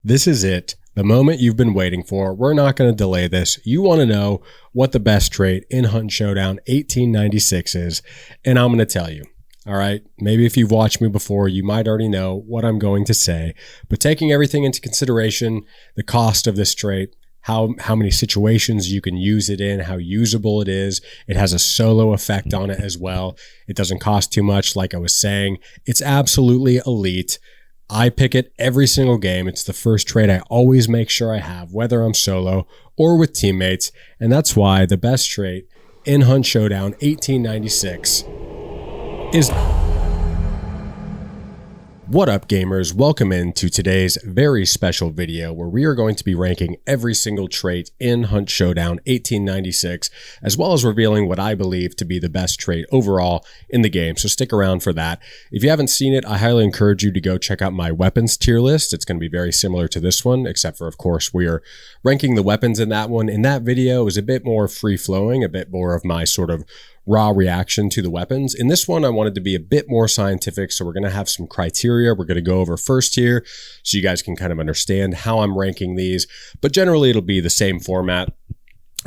This is it. The moment you've been waiting for. We're not going to delay this. You want to know what the best trait in Hunt Showdown 1896 is, and I'm going to tell you. All right, maybe if you've watched me before, you might already know what I'm going to say, but taking everything into consideration, the cost of this trait, how many situations you can use it in, how usable it is. It has a solo effect on it as well. It doesn't cost too much, like I was saying. It's absolutely elite. I pick it every single game. It's the first trait I always make sure I have, whether I'm solo or with teammates, and that's why the best trait in Hunt Showdown 1896 is... What up, gamers? Welcome into today's very special video where we are going to be ranking every single trait in Hunt Showdown 1896, as well as revealing what I believe to be the best trait overall in the game. So stick around for that. If you haven't seen it, I highly encourage you to go check out my weapons tier list. It's going to be very similar to this one, except for, of course, we are ranking the weapons in that one. In that video, it was a bit more free-flowing, a bit more of my sort of raw reaction to the weapons. In this one, I wanted to be a bit more scientific, so we're going to have some criteria we're going to go over first here so you guys can kind of understand how I'm ranking these, but generally it'll be the same format.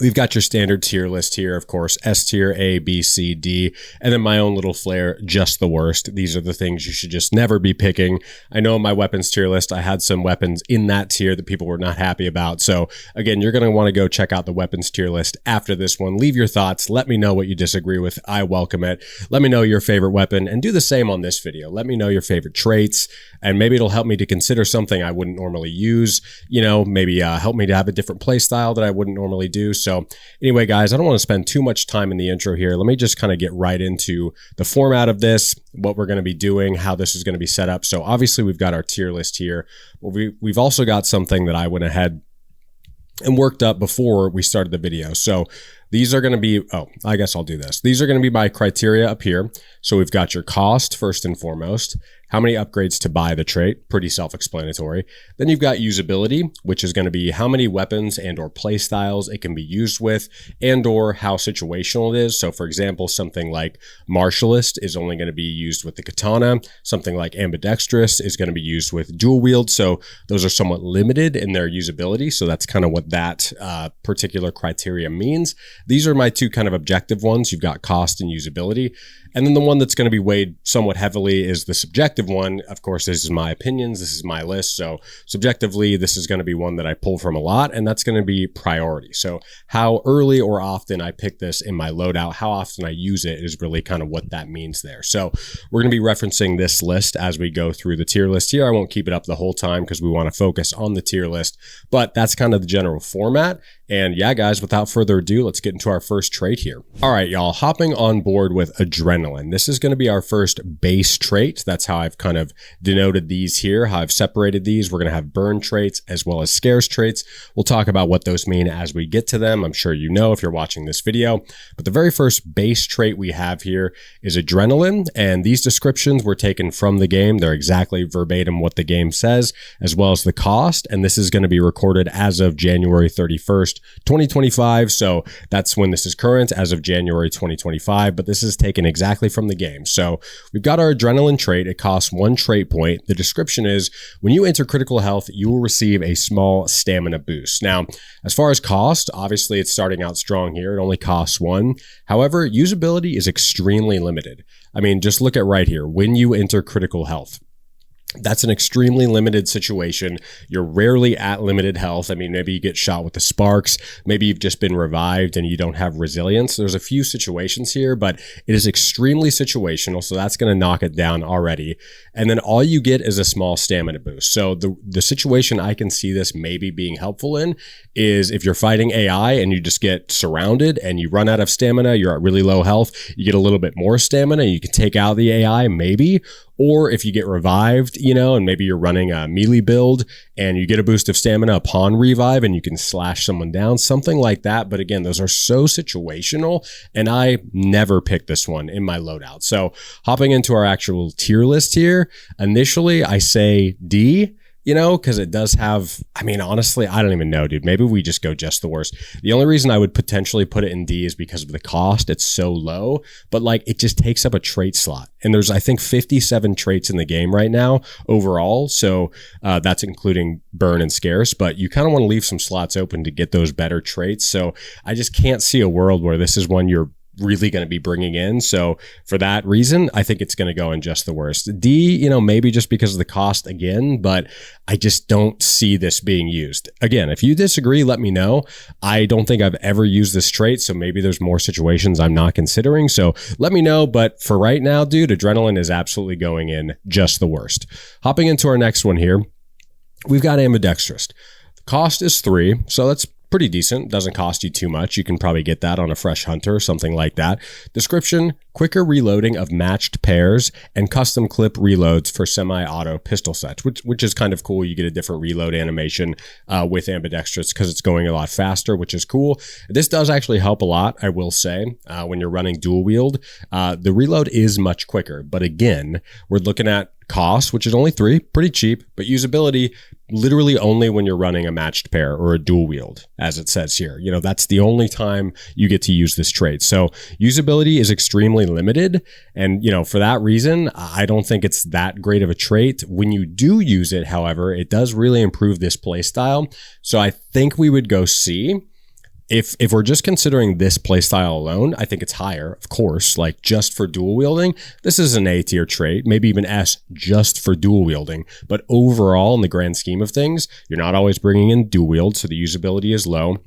We've got your standard tier list here, of course, S tier, A, B, C, D, and then my own little flair, just the worst. These are the things you should just never be picking. I know in my weapons tier list, I had some weapons in that tier that people were not happy about. So again, you're going to want to go check out the weapons tier list after this one. Leave your thoughts. Let me know what you disagree with. I welcome it. Let me know your favorite weapon and do the same on this video. Let me know your favorite traits, and maybe it'll help me to consider something I wouldn't normally use. You know, maybe help me to have a different play style that I wouldn't normally do. So anyway, guys, I don't want to spend too much time in the intro here. Let me just kind of get right into the format of this, what we're going to be doing, how this is going to be set up. So obviously we've got our tier list here. We've also got something that I went ahead and worked up before we started the video. So these are going to be, I guess I'll do this. These are going to be my criteria up here. So we've got your cost first and foremost, how many upgrades to buy the trait, pretty self-explanatory. Then you've got usability, which is going to be how many weapons and or play styles it can be used with and or how situational it is. So for example, something like Martialist is only going to be used with the katana. Something like Ambidextrous is going to be used with dual wield. So those are somewhat limited in their usability. So that's kind of what that particular criteria means. These are my two kind of objective ones. You've got cost and usability. And then the one that's going to be weighed somewhat heavily is the subjective one. Of course, this is my opinions. This is my list. So subjectively, this is going to be one that I pull from a lot, and that's going to be priority. So how early or often I pick this in my loadout, how often I use it is really kind of what that means there. So we're going to be referencing this list as we go through the tier list here. I won't keep it up the whole time because we want to focus on the tier list, but that's kind of the general format. And yeah, guys, without further ado, let's get into our first trait here. All right, y'all, hopping on board with Adrenaline. This is going to be our first base trait. That's how I've kind of denoted these here, how I've separated these. We're going to have burn traits as well as scarce traits. We'll talk about what those mean as we get to them. I'm sure you know if you're watching this video. But the very first base trait we have here is Adrenaline. And these descriptions were taken from the game. They're exactly verbatim what the game says, as well as the cost. And this is going to be recorded as of January 31st, 2025. So that's when this is current, as of January 2025, but this is taken exactly from the game. So we've got our Adrenaline trait. It costs 1 trait point. The description is when you enter critical health, you will receive a small stamina boost. Now, as far as cost, obviously it's starting out strong here. It only costs 1. However, usability is extremely limited. I mean, just look at right here. When you enter critical health, that's an extremely limited situation. You're rarely at limited health. I mean, maybe you get shot with the sparks. Maybe you've just been revived and you don't have resilience. There's a few situations here, but it is extremely situational. So that's going to knock it down already. And then all you get is a small stamina boost. So the situation I can see this maybe being helpful in is if you're fighting AI and you just get surrounded and you run out of stamina, you're at really low health, you get a little bit more stamina, you can take out the AI maybe. Or if you get revived, you know, and maybe you're running a melee build and you get a boost of stamina upon revive and you can slash someone down, something like that. But again, those are so situational and I never pick this one in my loadout. So hopping into our actual tier list here, initially I say D. because it does have, I mean, honestly, I don't even know, dude. Maybe we just go just the worst. The only reason I would potentially put it in D is because of the cost. It's so low, but like it just takes up a trait slot. And there's, I think, 57 traits in the game right now overall. So that's including burn and scarce, but you kind of want to leave some slots open to get those better traits. So I just can't see a world where this is one you're really going to be bringing in. So for that reason, I think it's going to go in just the worst. D, maybe just because of the cost again, but I just don't see this being used. Again, if you disagree, let me know. I don't think I've ever used this trait, so maybe there's more situations I'm not considering. So let me know. But for right now, dude, adrenaline is absolutely going in just the worst. Hopping into our next one here, we've got ambidextrous. The cost is 3, so that's pretty decent. Doesn't cost you too much. You can probably get that on a fresh hunter, something like that. Description: quicker reloading of matched pairs and custom clip reloads for semi-auto pistol sets, which is kind of cool. You get a different reload animation with ambidextrous because it's going a lot faster, which is cool. This does actually help a lot, I will say, when you're running dual wield. The reload is much quicker, but again, we're looking at cost, which is only 3, pretty cheap, but usability literally only when you're running a matched pair or a dual wield, as it says here. That's the only time you get to use this trait. So usability is extremely limited. And, for that reason, I don't think it's that great of a trait. When you do use it, however, it does really improve this playstyle. So I think we would go C. If we're just considering this playstyle alone, I think it's higher, of course, like just for dual wielding. This is an A tier trait, maybe even S just for dual wielding. But overall, in the grand scheme of things, you're not always bringing in dual wield, so the usability is low.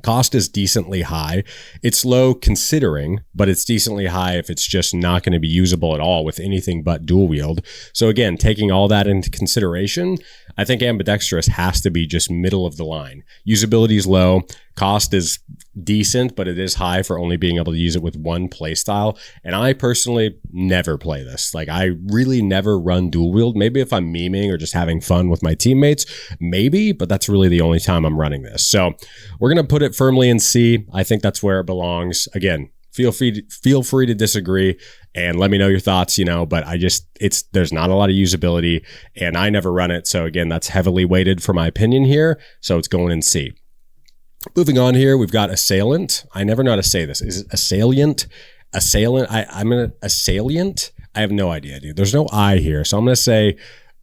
Cost is decently high. It's low considering, but it's decently high if it's just not going to be usable at all with anything but dual wield. So again, taking all that into consideration, I think ambidextrous has to be just middle of the line. Usability is low. Cost is decent, but it is high for only being able to use it with one playstyle. And I personally never play this. Like, I really never run dual wield. Maybe if I'm memeing or just having fun with my teammates, maybe, but that's really the only time I'm running this. So we're going to put it firmly in C. I think that's where it belongs. Again, feel free to disagree and let me know your thoughts, but there's not a lot of usability and I never run it. So again, that's heavily weighted for my opinion here. So it's going in C. Moving on here, we've got assailant. I never know how to say this. Is it assailant? Assailant? I'm going to assailant? I have no idea, dude. There's no I here. So I'm going to say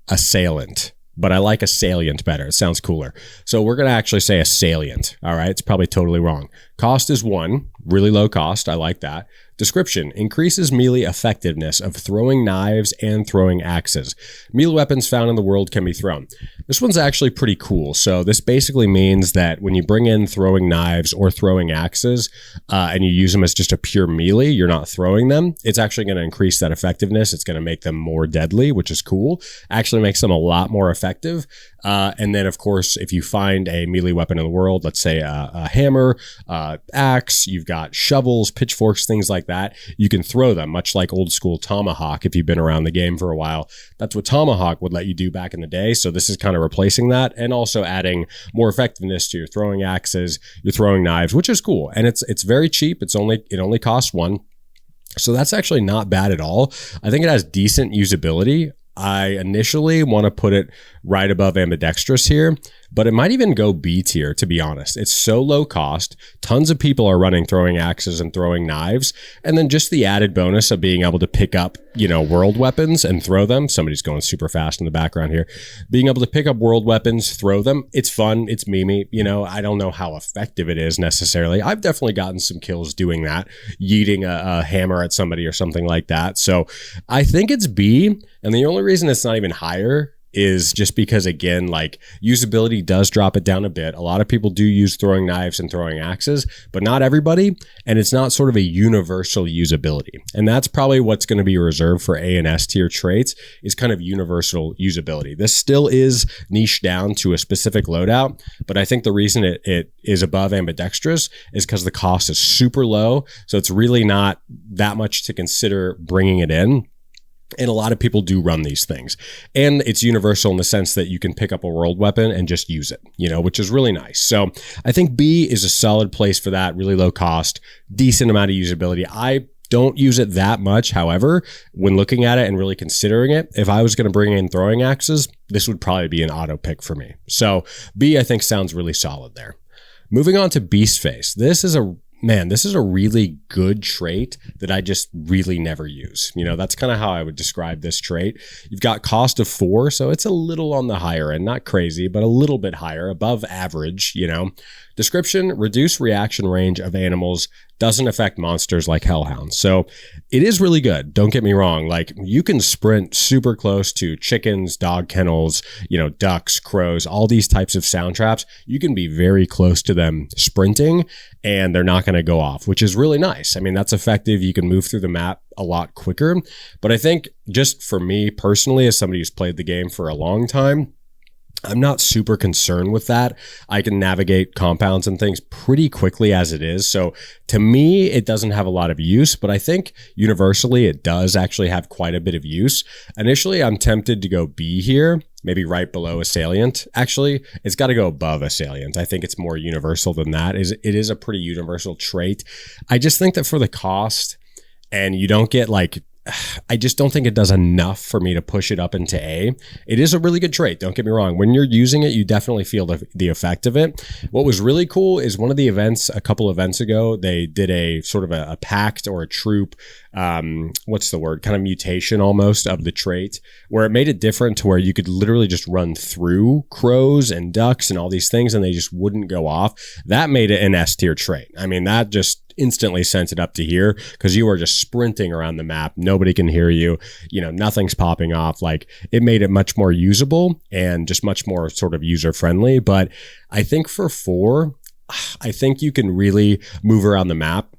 assailant, but I like assailant better. It sounds cooler. So we're going to actually say assailant. All right. It's probably totally wrong. Cost is 1, really low cost. I like that. Description: increases melee effectiveness of throwing knives and throwing axes. Melee weapons found in the world can be thrown. This one's actually pretty cool. So this basically means that when you bring in throwing knives or throwing axes and you use them as just a pure melee, you're not throwing them. It's actually going to increase that effectiveness. It's going to make them more deadly, which is cool. Actually makes them a lot more effective. And then, of course, if you find a melee weapon in the world, let's say a hammer, axe, you've got shovels, pitchforks, things like that, you can throw them, much like old school Tomahawk. If you've been around the game for a while, that's what Tomahawk would let you do back in the day. So this is kind of replacing that and also adding more effectiveness to your throwing axes, your throwing knives, which is cool. And it's very cheap. It only costs 1. So that's actually not bad at all. I think it has decent usability. I initially want to put it right above ambidextrous here, but it might even go B tier, to be honest. It's so low cost. Tons of people are running throwing axes and throwing knives. And then just the added bonus of being able to pick up, world weapons and throw them. Somebody's going super fast in the background here. Being able to pick up world weapons, throw them. It's fun. It's memey. I don't know how effective it is necessarily. I've definitely gotten some kills doing that, yeeting a hammer at somebody or something like that. So I think it's B. And the only reason it's not even higher is just because, again, like, usability does drop it down a bit. A lot of people do use throwing knives and throwing axes, but not everybody. And it's not sort of a universal usability. And that's probably what's going to be reserved for A and S tier traits, is kind of universal usability. This still is niche down to a specific loadout, but I think the reason it is above ambidextrous is because the cost is super low. So it's really not that much to consider bringing it in. And a lot of people do run these things. And it's universal in the sense that you can pick up a world weapon and just use it, which is really nice. So I think B is a solid place for that. Really low cost, decent amount of usability. I don't use it that much. However, when looking at it and really considering it, if I was going to bring in throwing axes, this would probably be an auto pick for me. So B, I think, sounds really solid there. Moving on to Beast Face. This is a really good trait that I just really never use. That's kind of how I would describe this trait. You've got cost of 4, so it's a little on the higher end, not crazy, but a little bit higher, above average, Description: reduce reaction range of animals, doesn't affect monsters like hellhounds. So it is really good. Don't get me wrong. Like, you can sprint super close to chickens, dog kennels, ducks, crows, all these types of sound traps. You can be very close to them sprinting and they're not going to go off, which is really nice. I mean, that's effective. You can move through the map a lot quicker. But I think just for me personally, as somebody who's played the game for a long time, I'm not super concerned with that. I can navigate compounds and things pretty quickly as it is. So to me, it doesn't have a lot of use, but I think universally it does actually have quite a bit of use. Initially, I'm tempted to go B here, maybe right below Assailant. Actually, it's got to go above Assailant. I think it's more universal than that. It is a pretty universal trait. I just think that for the cost, and you don't get I just don't think it does enough for me to push it up into A. It is a really good trait. Don't get me wrong. When you're using it, you definitely feel the effect of it. What was really cool is one of the events, a couple events ago, they did a sort of a pact or a troop, what's the word? Kind of mutation almost of the trait, where it made it different to where you could literally just run through crows and ducks and all these things and they just wouldn't go off. That made it an S tier trait. I mean, that just instantly sent it up to here because you are just sprinting around the map. Nobody can hear you. Nothing's popping off. Like, it made it much more usable and just much more sort of user friendly. But I think for 4, I think you can really move around the map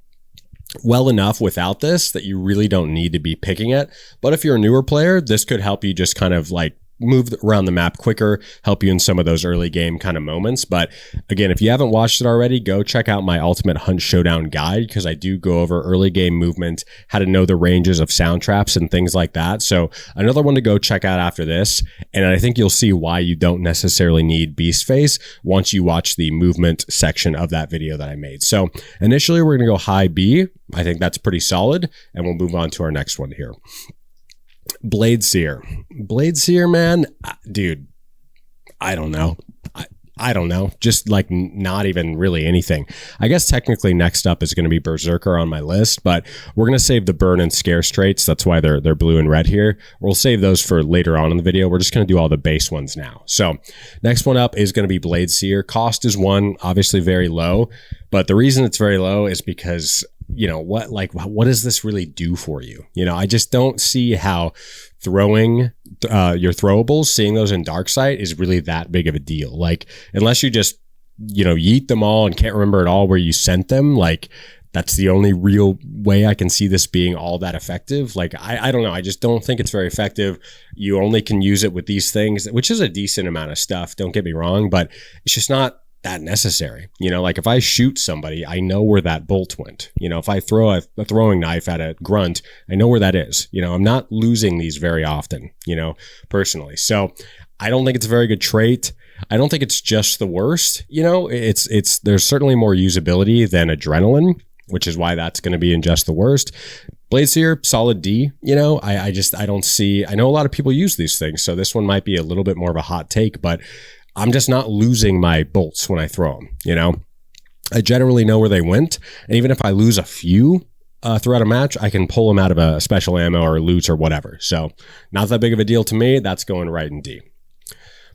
well enough without this that you really don't need to be picking it. But if you're a newer player, this could help you just kind of move around the map quicker, help you in some of those early game kind of moments. But again, if you haven't watched it already, go check out my Ultimate Hunt Showdown guide, because I do go over early game movement, how to know the ranges of sound traps and things like that. So another one to go check out after this. And I think you'll see why you don't necessarily need Beast Face once you watch the movement section of that video that I made. So initially we're going to go high B. I think that's pretty solid. And we'll move on to our next one here. Blade Seer, man, dude, I don't know. I don't know. Just not even really anything. I guess technically next up is going to be Berserker on my list, but we're going to save the Burn and Scarce traits. That's why they're blue and red here. We'll save those for later on in the video. We're just going to do all the base ones now. So next one up is going to be Blade Seer. Cost is 1, obviously very low, but the reason it's very low is because what does this really do for you? I just don't see how throwing your throwables, seeing those in dark sight is really that big of a deal. Unless you just, yeet them all and can't remember at all where you sent them, that's the only real way I can see this being all that effective. I don't know. I just don't think it's very effective. You only can use it with these things, which is a decent amount of stuff. Don't get me wrong, but it's just not that necessary. If I shoot somebody, I know where that bolt went. If I throw a throwing knife at a grunt, I know where that is. I'm not losing these very often, personally. So I don't think it's a very good trait. I don't think it's just the worst. There's certainly more usability than Adrenaline, which is why that's going to be in just the worst. Blade Seer, solid D. I don't see, I know a lot of people use these things, so this one might be a little bit more of a hot take, but I'm just not losing my bolts when I throw them, I generally know where they went. And even if I lose a few throughout a match, I can pull them out of a special ammo or loot or whatever. So not that big of a deal to me. That's going right in D.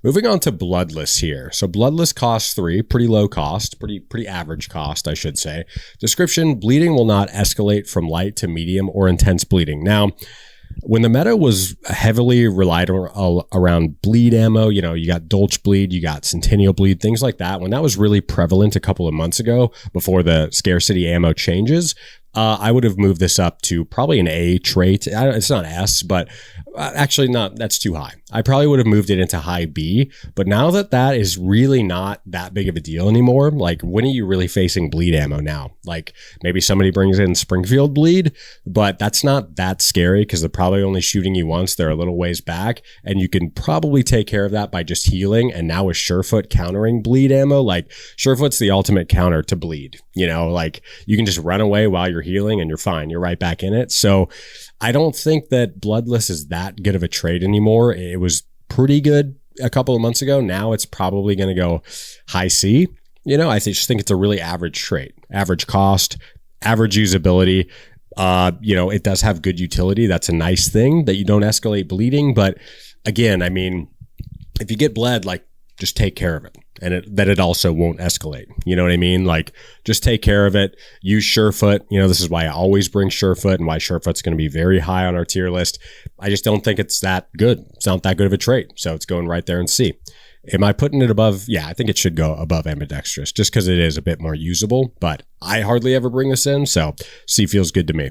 Moving on to Bloodless here. So Bloodless costs 3, pretty low cost, pretty average cost, I should say. Description: bleeding will not escalate from light to medium or intense bleeding. Now, when the meta was heavily relied around bleed ammo, you got Dolch bleed, you got Centennial bleed, things like that. When that was really prevalent a couple of months ago before the scarcity ammo changes, I would have moved this up to probably an A trait. It's not S, but actually not. That's too high. I probably would have moved it into high B. But now that is really not that big of a deal anymore, like when are you really facing bleed ammo now? Like maybe somebody brings in Springfield bleed, but that's not that scary because they're probably only shooting you once. They're a little ways back, and you can probably take care of that by just healing. And now with Surefoot countering bleed ammo, like Surefoot's the ultimate counter to bleed. Like you can just run away while you're healing and you're fine. You're right back in it. So I don't think that Bloodless is that good of a trade anymore. It was pretty good a couple of months ago. Now it's probably going to go high C. I just think it's a really average trait, average cost, average usability. It does have good utility. That's a nice thing that you don't escalate bleeding. But again, I mean, if you get bled, like just take care of it. And it also won't escalate. You know what I mean? Like just take care of it. Use Surefoot. This is why I always bring Surefoot and why Surefoot's going to be very high on our tier list. I just don't think it's that good. It's not that good of a trait. So it's going right there in C. Am I putting it above? Yeah, I think it should go above Ambidextrous just because it is a bit more usable, but I hardly ever bring this in. So C feels good to me.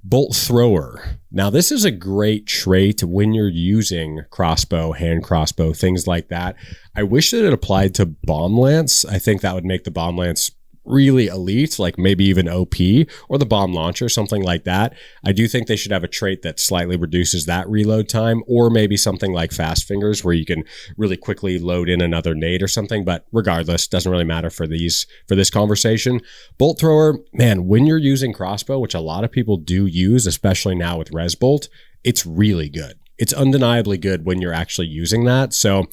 Bolt Thrower. Now, this is a great trait when you're using crossbow, hand crossbow, things like that. I wish that it applied to Bomb Lance. I think that would make the Bomb Lance really elite, like maybe even OP, or the bomb launcher, something like that. I do think they should have a trait that slightly reduces that reload time, or maybe something like Fast Fingers where you can really quickly load in another nade or something. But regardless, doesn't really matter for this conversation. Bolt Thrower, man, when you're using crossbow, which a lot of people do use, especially now with Res Bolt, it's really good. It's undeniably good when you're actually using that. So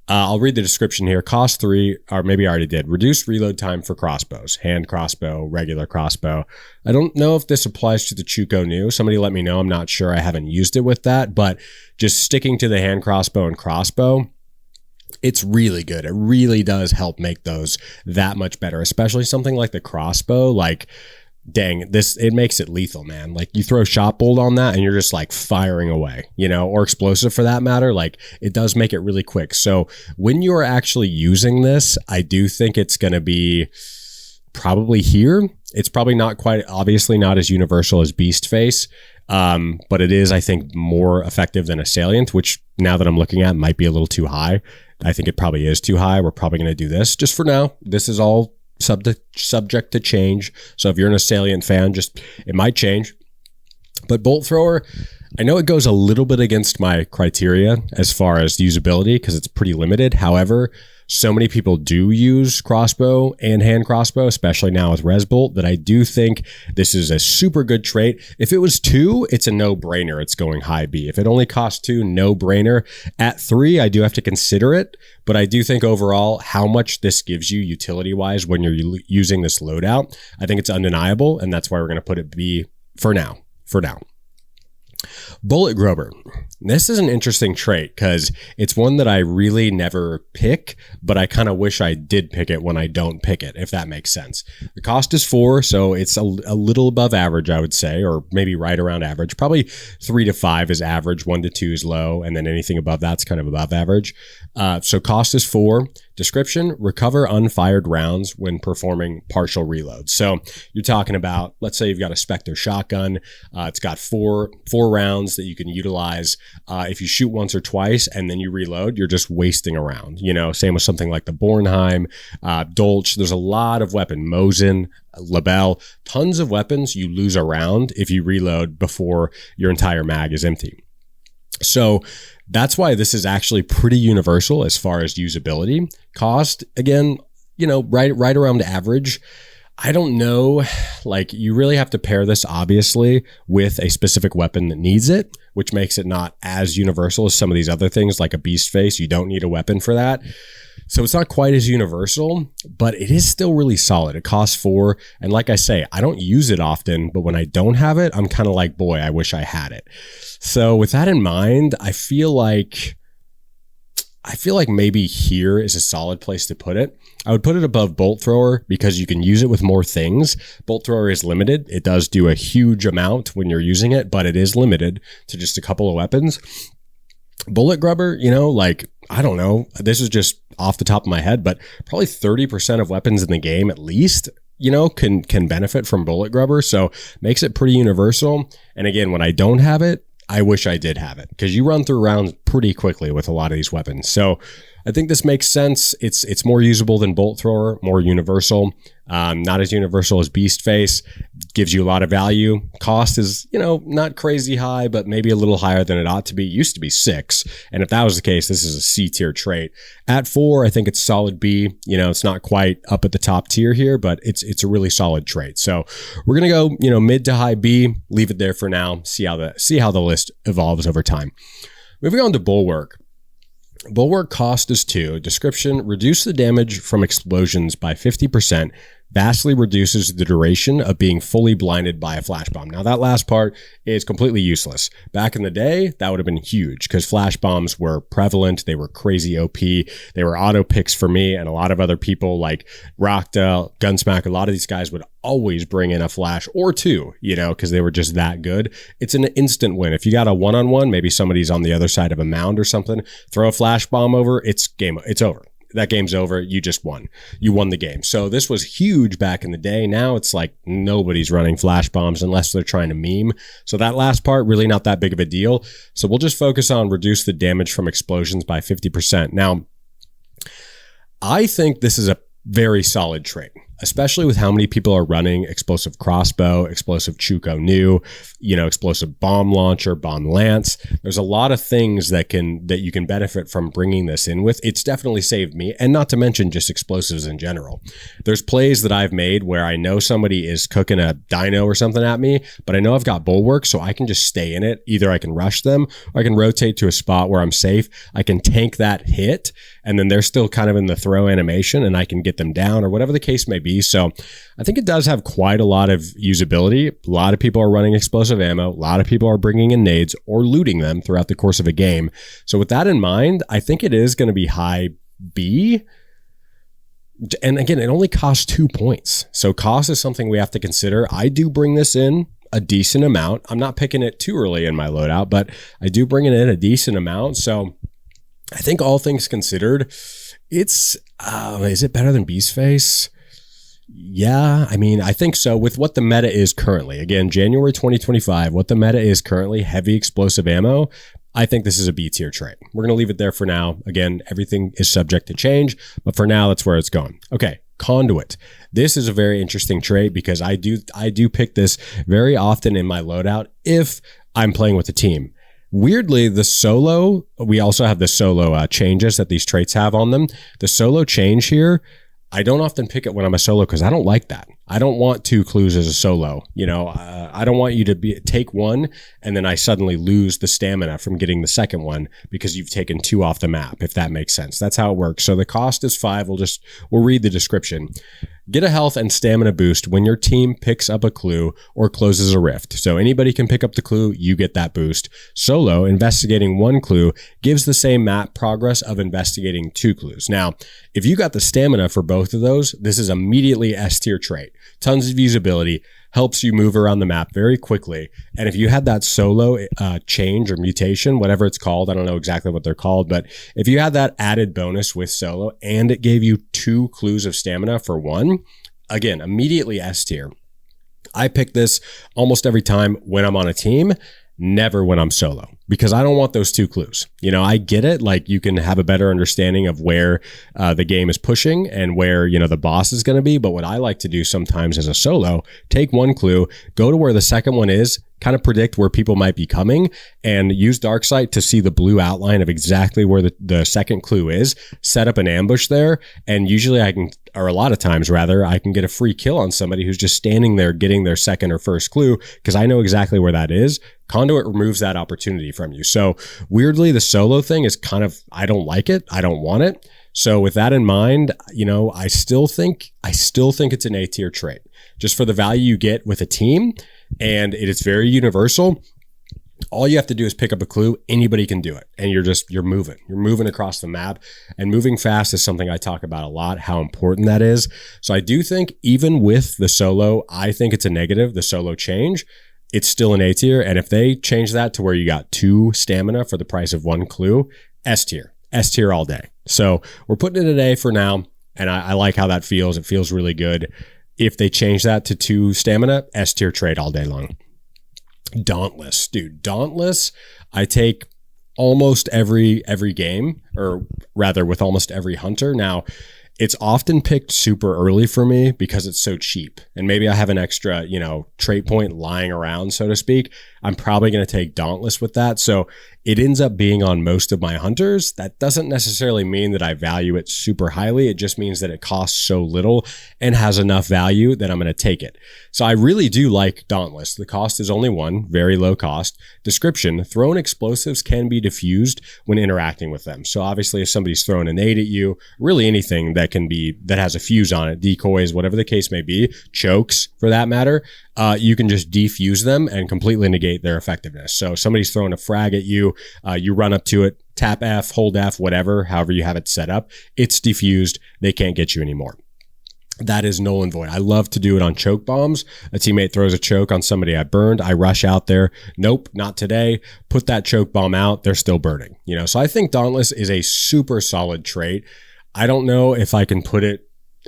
I'll read the description here. Cost 3, or maybe I already did. Reduced reload time for crossbows. Hand crossbow, regular crossbow. I don't know if this applies to the Chuko New. Somebody let me know. I'm not sure. I haven't used it with that. But just sticking to the hand crossbow and crossbow, it's really good. It really does help make those that much better. Especially something like the crossbow. Like, dang, it makes it lethal, man. Like you throw shot bolt on that and you're just like firing away, or explosive for that matter. Like it does make it really quick. So when you're actually using this, I do think it's going to be probably here. It's probably not quite, obviously not as universal as Beast Face. But it is, I think, more effective than Assailant, which now that I'm looking at might be a little too high. I think it probably is too high. We're probably going to do this just for now. This is all subject to change. So if you're an Assailant fan, it might change. But Bolt Thrower, I know it goes a little bit against my criteria as far as usability because it's pretty limited. However, so many people do use crossbow and hand crossbow, especially now with Res Bolt, that I do think this is a super good trait. If it was 2, it's a no-brainer. It's going high B. If it only costs 2, no-brainer. At 3, I do have to consider it, but I do think overall how much this gives you utility-wise when you're using this loadout, I think it's undeniable, and that's why we're going to put it B for now. Bullet Grober. This is an interesting trait because it's one that I really never pick, but I kind of wish I did pick it when I don't pick it, if that makes sense. The cost is 4, so it's a little above average, I would say, or maybe right around average. Probably 3 to 5 is average, 1 to 2 is low, and then anything above that's kind of above average. So cost is 4. Description: recover unfired rounds when performing partial reloads. So you're talking about, let's say you've got a Spectre shotgun. It's got four rounds that you can utilize. If you shoot once or twice and then you reload, you're just wasting a round. Same with something like the Bornheim, Dolch. There's a lot of weapon, Mosin, Labelle, tons of weapons. You lose a round if you reload before your entire mag is empty. So that's why this is actually pretty universal as far as usability. Cost, again, right around average. I don't know, like you really have to pair this obviously with a specific weapon that needs it, which makes it not as universal as some of these other things like a Beast Face. You don't need a weapon for that. So it's not quite as universal, but it is still really solid. It costs 4. And like I say, I don't use it often, but when I don't have it, I'm kind of like, boy, I wish I had it. So with that in mind, I feel like maybe here is a solid place to put it. I would put it above Bolt Thrower because you can use it with more things. Bolt Thrower is limited. It does do a huge amount when you're using it, but it is limited to just a couple of weapons. Bullet Grubber, I don't know. This is just off the top of my head, but probably 30% of weapons in the game at least, can benefit from Bullet Grubber. So makes it pretty universal. And again, when I don't have it, I wish I did have it, because you run through rounds pretty quickly with a lot of these weapons. So I think this makes sense. It's more usable than Bolt Thrower, more universal, not as universal as Beast Face. Gives you a lot of value. Cost is, not crazy high, but maybe a little higher than it ought to be. It used to be 6. And if that was the case, this is a C tier trait. At 4, I think it's solid B. It's not quite up at the top tier here, but it's a really solid trait. So we're going to go, mid to high B, leave it there for now, see how the list evolves over time. Moving on to Bulwark. Bulwark cost is 2. Description: reduce the damage from explosions by 50%. Vastly reduces the duration of being fully blinded by a flash bomb. Now, that last part is completely useless. Back in the day, that would have been huge because flash bombs were prevalent. They were crazy OP. They were auto picks for me and a lot of other people like Rockta, Gunsmack. A lot of these guys would always bring in a flash or 2, because they were just that good. It's an instant win. If you got a one-on-one, maybe somebody's on the other side of a mound or something, throw a flash bomb over, it's over. That game's over. You just won. You won the game. So this was huge back in the day. Now it's like nobody's running flash bombs unless they're trying to meme. So that last part, really not that big of a deal. So we'll just focus on reduce the damage from explosions by 50%. Now, I think this is a very solid trait, especially with how many people are running explosive crossbow, explosive Chuko Nu, explosive bomb launcher, bomb lance. There's a lot of things that you can benefit from bringing this in with. It's definitely saved me, and not to mention just explosives in general. There's plays that I've made where I know somebody is cooking a dino or something at me, but I know I've got Bulwark, so I can just stay in it. Either I can rush them, or I can rotate to a spot where I'm safe. I can tank that hit, and then they're still kind of in the throw animation, and I can get them down, or whatever the case may be. So I think it does have quite a lot of usability. A lot of people are running explosive ammo. A lot of people are bringing in nades or looting them throughout the course of a game. So with that in mind, I think it is going to be high B. And again, it only costs 2 points. So cost is something we have to consider. I do bring this in a decent amount. I'm not picking it too early in my loadout, but I do bring it in a decent amount. So I think all things considered, it's, is it better than Beast Face? Yeah, I think so. With what the meta is currently, again, January 2025, what the meta is currently, heavy explosive ammo, I think this is a B tier trait. We're going to leave it there for now. Again, everything is subject to change, but for now, that's where it's going. Okay, Conduit. This is a very interesting trait because I do pick this very often in my loadout if I'm playing with a team. Weirdly, the solo, we also have the solo changes that these traits have on them. The solo change here, I don't often pick it when I'm a solo because I don't like that. I don't want 2 clues as a solo. I don't want you to take 1 and then I suddenly lose the stamina from getting the second one because you've taken 2 off the map, if that makes sense. That's how it works. So the cost is 5. We'll read the description. Get a health and stamina boost when your team picks up a clue or closes a rift. So anybody can pick up the clue, you get that boost. Solo, investigating 1 clue, gives the same map progress of investigating 2 clues. Now, if you got the stamina for both of those, this is immediately S tier trait. Tons of usability, helps you move around the map very quickly. And if you had that solo change or mutation, whatever it's called, I don't know exactly what they're called, but if you had that added bonus with solo and it gave you 2 clues of stamina for 1, again, immediately S tier. I pick this almost every time when I'm on a team, never when I'm solo, because I don't want those 2 clues. I get it. Like, you can have a better understanding of where the game is pushing and where, the boss is going to be. But what I like to do sometimes as a solo, take 1 clue, go to where the second one is, kind of predict where people might be coming, and use Darksight to see the blue outline of exactly where the second clue is, set up an ambush there, and usually I can, or a lot of times rather, I can get a free kill on somebody who's just standing there getting their second or first clue because I know exactly where that is. Conduit removes that opportunity from you. So weirdly, the solo thing is kind of, I don't like it. I don't want it. So with that in mind, I still think it's an A tier trait just for the value you get with a team. And it is very universal. All you have to do is pick up a clue. Anybody can do it. And you're moving across the map, and moving fast is something I talk about a lot, how important that is. So I do think even with the solo, I think it's a negative, the solo change. It's still an A tier. And if they change that to where you got 2 stamina for the price of 1 clue, S tier all day. So we're putting it at A for now. And I like how that feels. It feels really good. If they change that to 2 stamina, S tier trade all day long. Dauntless, dude. Dauntless, I take almost every game, or rather with almost every hunter. Now, it's often picked super early for me because it's so cheap. And maybe I have an extra, trait point lying around, so to speak. I'm probably going to take Dauntless with that. So it ends up being on most of my hunters. That doesn't necessarily mean that I value it super highly. It just means that it costs so little and has enough value that I'm going to take it. So I really do like Dauntless. The cost is only 1, very low cost. Description: thrown explosives can be diffused when interacting with them. So obviously if somebody's throwing a nade at you, really anything that has a fuse on it, decoys, whatever the case may be, chokes for that matter, you can just defuse them and completely negate their effectiveness. So somebody's throwing a frag at you, you run up to it, tap F, hold F, whatever, however you have it set up, it's defused. They can't get you anymore. That is null and void. I love to do it on choke bombs. A teammate throws a choke on somebody I burned. I rush out there. Nope, not today. Put that choke bomb out. They're still burning. So I think Dauntless is a super solid trait. I don't know if I can put it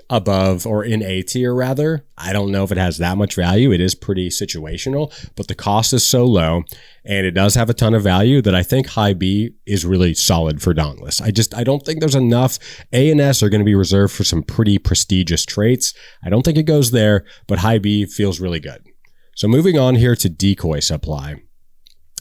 above, or in A tier rather. I don't know if it has that much value. It is pretty situational, but the cost is so low and it does have a ton of value that I think high B is really solid for Dauntless. I don't think there's enough. A and S are going to be reserved for some pretty prestigious traits. I don't think it goes there, but high B feels really good. So moving on here to decoy supply.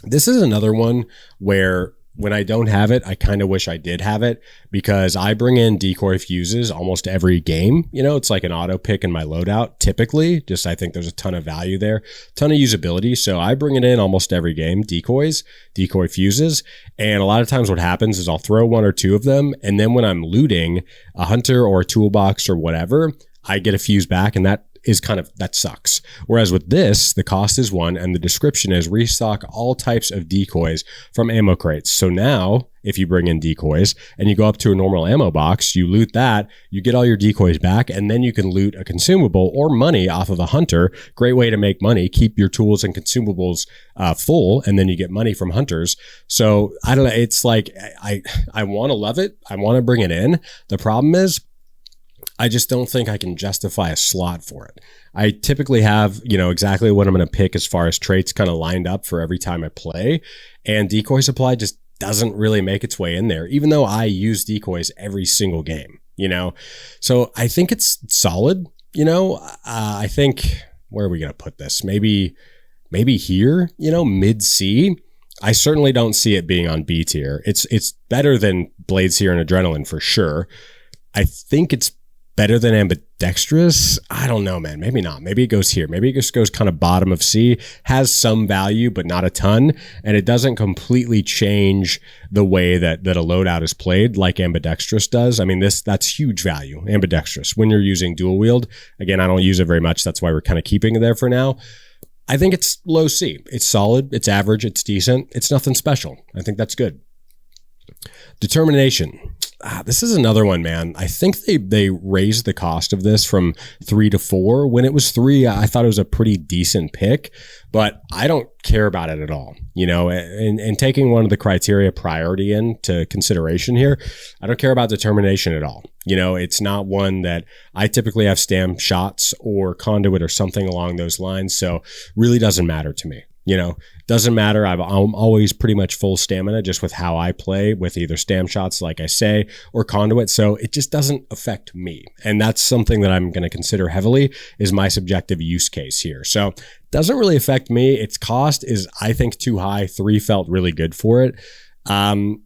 This is another one where when I don't have it, I kind of wish I did have it, because I bring in decoy fuses almost every game. It's like an auto pick in my loadout typically. Just I think there's a ton of value there, ton of usability. So I bring it in almost every game, decoy fuses. And a lot of times what happens is I'll throw 1 or 2 of them. And then when I'm looting a hunter or a toolbox or whatever, I get a fuse back, and that sucks. Whereas with this, the cost is 1 and the description is restock all types of decoys from ammo crates. So now if you bring in decoys and you go up to a normal ammo box, you loot that, you get all your decoys back, and then you can loot a consumable or money off of a hunter. Great way to make money. Keep your tools and consumables full, and then you get money from hunters. So I don't know. It's like, I want to love it. I want to bring it in. The problem is, I just don't think I can justify a slot for it. I typically have, exactly what I'm going to pick as far as traits kind of lined up for every time I play. And decoy supply just doesn't really make its way in there, even though I use decoys every single game, So I think it's solid, I think, where are we going to put this? Maybe here, mid C. I certainly don't see it being on B tier. It's better than Blades here and Adrenaline for sure. I think it's better than Ambidextrous. I don't know, man. Maybe not. Maybe it goes here. Maybe it just goes kind of bottom of C. Has some value, but not a ton. And it doesn't completely change the way that a loadout is played like Ambidextrous does. I mean, that's huge value. Ambidextrous, when you're using dual wield. Again, I don't use it very much. That's why we're kind of keeping it there for now. I think it's low C. It's solid. It's average. It's decent. It's nothing special. I think that's good. Determination. This is another one, man. I think they raised the cost of this from 3 to 4. When it was 3, I thought it was a pretty decent pick, but I don't care about it at all. And taking one of the criteria priority into consideration here, I don't care about determination at all. It's not one that I typically have stam shots or conduit or something along those lines. So really doesn't matter to me. Doesn't matter. I'm always pretty much full stamina just with how I play with either stam shots, like I say, or conduit. So it just doesn't affect me. And that's something that I'm going to consider heavily is my subjective use case here. So it doesn't really affect me. Its cost is, I think, too high. 3 felt really good for it. I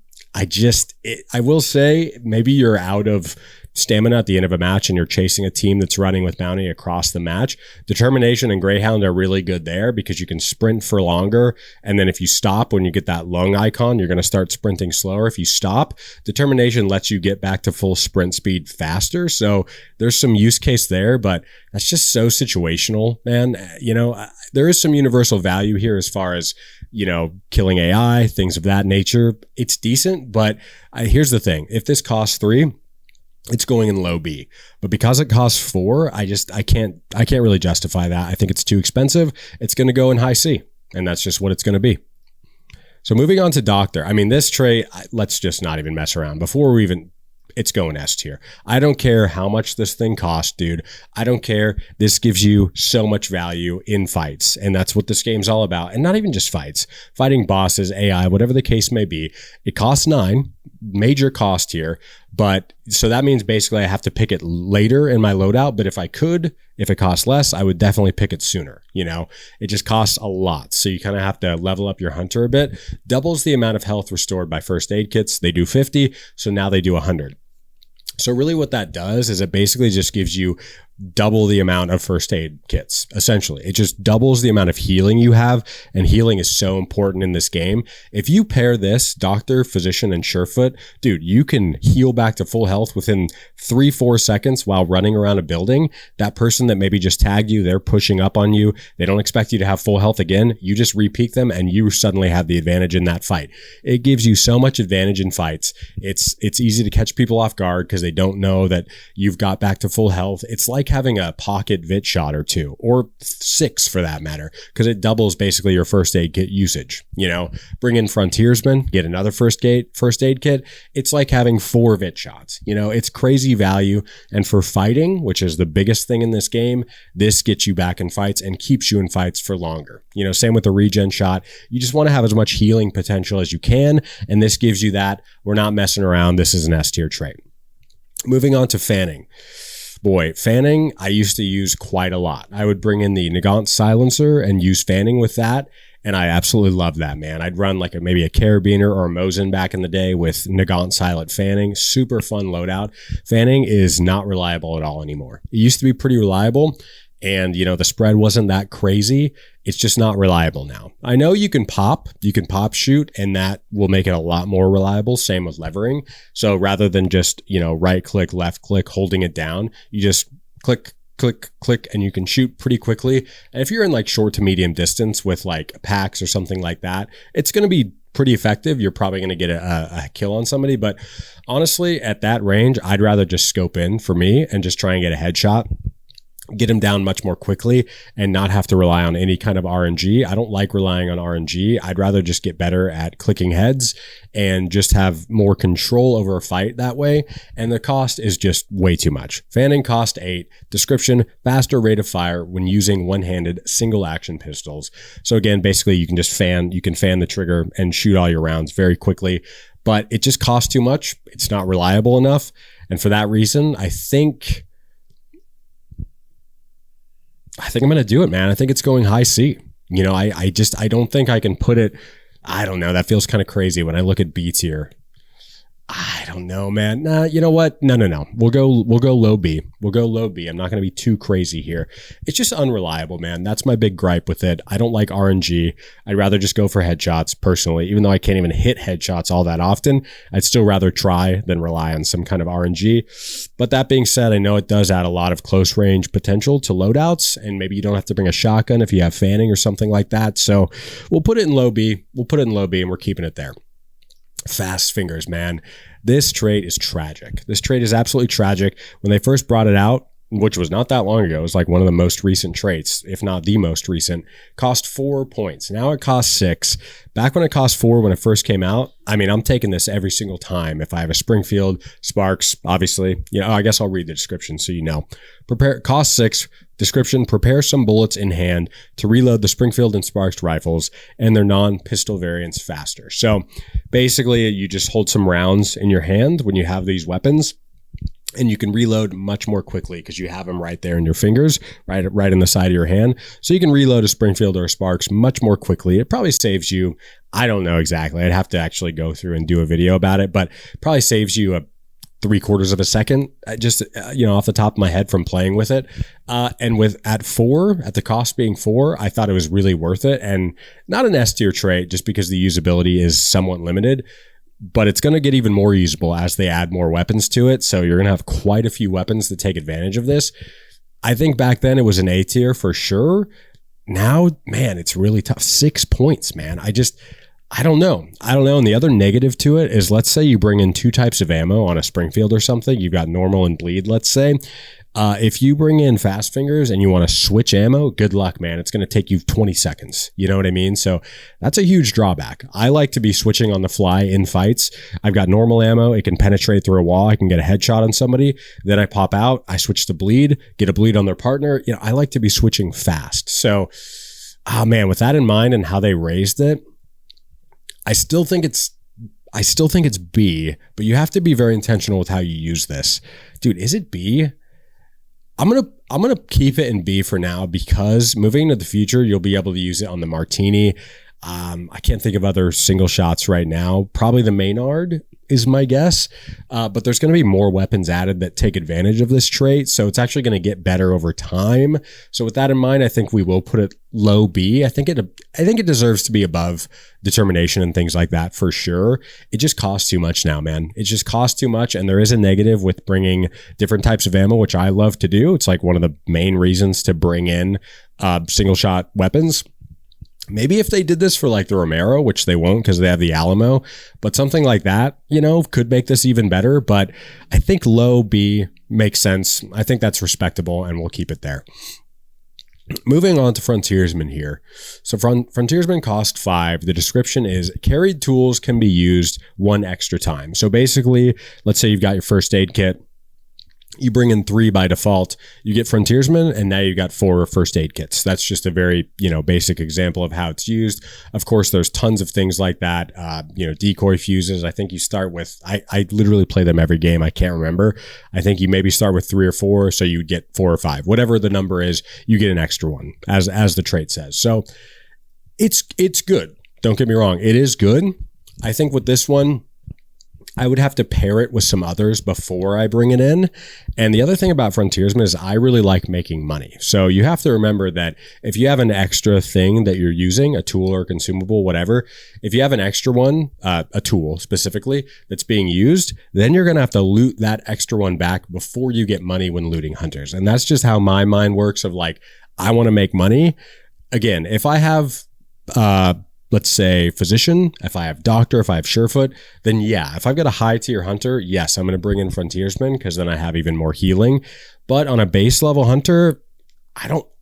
will say maybe you're out of stamina at the end of a match and you're chasing a team that's running with bounty across the match. Determination and Greyhound are really good there because you can sprint for longer. And then if you stop, when you get that lung icon, you're going to start sprinting slower. If you stop, Determination lets you get back to full sprint speed faster. So there's some use case there, but that's just so situational, man. There is some universal value here as far as, killing AI, things of that nature. It's decent, but here's the thing. If this costs 3, it's going in low B, but because it costs 4, I can't really justify that. I think it's too expensive. It's going to go in high C, and that's just what it's going to be. So moving on to Doctor. I mean, this trait, let's just not even mess around. Before we even it's going S tier. I don't care how much this thing costs, dude. I don't care. This gives you so much value in fights, and that's what this game's all about. And not even just fights, fighting bosses, AI, whatever the case may be. It costs 9, major cost here, but so that means basically I have to pick it later in my loadout. But if it costs less, I would definitely pick it sooner. You know, it just costs a lot. So you kind of have to level up your hunter a bit. Doubles the amount of health restored by first aid kits. They do 50. So now they do 100. So really what that does is it basically just gives you double the amount of first aid kits. Essentially, it just doubles the amount of healing you have, and healing is so important in this game. If you pair this doctor, physician, and surefoot, dude, you can heal back to full health within 3-4 seconds while running around a building. That person that maybe just tagged you, they're pushing up on you, they don't expect you to have full health again. You just re-peak them and you suddenly have the advantage in that fight. It gives you so much advantage in fights. It's easy to catch people off guard because they don't know that you've got back to full health. It's like having a pocket vit shot or 2 or 6 for that matter, because it doubles basically your first aid kit usage. You know, bring in frontiersman, get another first aid kit. It's like having 4 vit shots. You know, it's crazy value. And for fighting, which is the biggest thing in this game, this gets you back in fights and keeps you in fights for longer. You know, same with the regen shot. You just want to have as much healing potential as you can, and this gives you that. We're not messing around. This is an S tier trait. Moving on to fanning. Boy, fanning, I used to use quite a lot. I would bring in the Nagant silencer and use fanning with that. And I absolutely love that, man. I'd run like maybe a Carabiner or a Mosin back in the day with Nagant silent fanning. Super fun loadout. Fanning is not reliable at all anymore. It used to be pretty reliable. And, you know, the spread wasn't that crazy. It's just not reliable now. I know you can pop shoot, and that will make it a lot more reliable. Same with levering. So rather than just, you know, right click, left click, holding it down, you just click, click, click, and you can shoot pretty quickly. And if you're in like short to medium distance with like packs or something like that, it's going to be pretty effective. You're probably going to get a kill on somebody. But honestly, at that range, I'd rather just scope in for me and just try and get a headshot, get him down much more quickly, and not have to rely on any kind of RNG. I don't like relying on RNG. I'd rather just get better at clicking heads and just have more control over a fight that way. And the cost is just way too much. Fanning cost 8. Description: faster rate of fire when using one-handed single action pistols. So again, basically you can fan the trigger and shoot all your rounds very quickly, but it just costs too much. It's not reliable enough. And for that reason, I think I'm going to do it, man. I think it's going high C. You know, I don't think I can put it. I don't know. That feels kind of crazy when I look at B tier. I don't know, man. Nah, you know what? No. We'll go low B. We'll go low B. I'm not going to be too crazy here. It's just unreliable, man. That's my big gripe with it. I don't like RNG. I'd rather just go for headshots personally. Even though I can't even hit headshots all that often, I'd still rather try than rely on some kind of RNG. But that being said, I know it does add a lot of close range potential to loadouts, and maybe you don't have to bring a shotgun if you have fanning or something like that. So we'll put it in low B. And we're keeping it there. Fast fingers, man. This trait is tragic. This trait is absolutely tragic. When they first brought it out, which was not that long ago, it was like one of the most recent traits, if not the most recent, cost 4 points. Now it costs 6. Back when it cost 4 when it first came out, I mean, I'm taking this every single time. If I have a Springfield, Sparks, obviously, you know, I guess I'll read the description so you know. Cost 6. Description: prepare some bullets in hand to reload the Springfield and Sparks rifles and their non-pistol variants faster. So basically, you just hold some rounds in your hand when you have these weapons, and you can reload much more quickly because you have them right there in your fingers, right in the side of your hand. So you can reload a Springfield or a Sparks much more quickly. It probably saves you, I don't know exactly, I'd have to actually go through and do a video about it, but probably saves you a 3/4 of a second, just, you know, off the top of my head from playing with it. And at the cost being 4, I thought it was really worth it, and not an S tier trait just because the usability is somewhat limited, but it's going to get even more usable as they add more weapons to it. So you're going to have quite a few weapons to take advantage of this. I think back then it was an A tier for sure. Now, man, it's really tough. 6 points, man. I don't know. And the other negative to it is, let's say you bring in 2 types of ammo on a Springfield or something. You've got normal and bleed, let's say. If you bring in fast fingers and you want to switch ammo, good luck, man. It's going to take you 20 seconds. You know what I mean? So that's a huge drawback. I like to be switching on the fly in fights. I've got normal ammo. It can penetrate through a wall. I can get a headshot on somebody. Then I pop out. I switch to bleed, get a bleed on their partner. You know, I like to be switching fast. So, oh man, with that in mind and how they raised it, I still think it's B, but you have to be very intentional with how you use this. Dude, is it B? I'm gonna keep it in B for now, because moving into the future, you'll be able to use it on the Martini. I can't think of other single shots right now. Probably the Maynard is my guess, but there's going to be more weapons added that take advantage of this trait, so it's actually going to get better over time. So with that in mind, I think we will put it low B. I think it deserves to be above determination and things like that for sure. It just costs too much now, man. It just costs too much, and there is a negative with bringing different types of ammo, which I love to do. It's like one of the main reasons to bring in single shot weapons. Maybe if they did this for like the Romero, which they won't because they have the Alamo, but something like that, you know, could make this even better. But I think low B makes sense. I think that's respectable, and we'll keep it there. Moving on to Frontiersman here. So Frontiersman cost 5. The description is carried tools can be used 1 extra time. So basically, let's say you've got your first aid kit. You bring in 3 by default, you get Frontiersman, and now you've got 4 first aid kits. That's just a very, basic example of how it's used. Of course, there's tons of things like that. Decoy fuses. I think you start with, I literally play them every game. I can't remember. I think you maybe start with 3 or 4, so you get 4 or 5. Whatever the number is, you get an extra one, as the trait says. So it's good. Don't get me wrong. It is good. I think with this one, I would have to pair it with some others before I bring it in. And the other thing about Frontiersman is I really like making money. So you have to remember that if you have an extra thing that you're using, a tool or consumable, whatever, if you have an extra one, a tool specifically, that's being used, then you're going to have to loot that extra one back before you get money when looting hunters. And that's just how my mind works of like, I want to make money. Again, if I have, let's say physician, if I have doctor, if I have surefoot, then yeah, if I've got a high tier hunter, yes, I'm going to bring in Frontiersman because then I have even more healing. But on a base level hunter,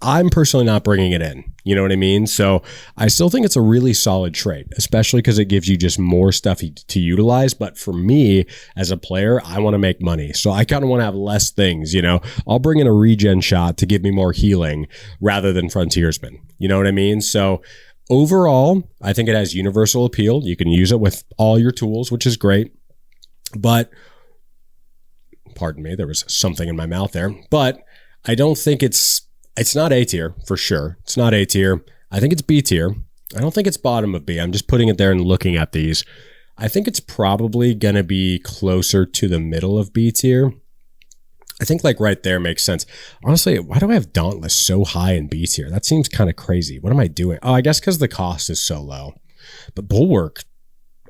I'm personally not bringing it in. You know what I mean? So I still think it's a really solid trait, especially because it gives you just more stuff to utilize. But for me as a player, I want to make money. So I kind of want to have less things, I'll bring in a regen shot to give me more healing rather than Frontiersman. You know what I mean? So overall, I think it has universal appeal. You can use it with all your tools, which is great. But, pardon me, there was something in my mouth there. But I don't think it's not A tier, for sure. It's not A tier. I think it's B tier. I don't think it's bottom of B. I'm just putting it there and looking at these. I think it's probably going to be closer to the middle of B tier. I think like right there makes sense. Honestly, why do I have Dauntless so high in B tier? That seems kind of crazy. What am I doing? Oh, I guess because the cost is so low. But Bulwark,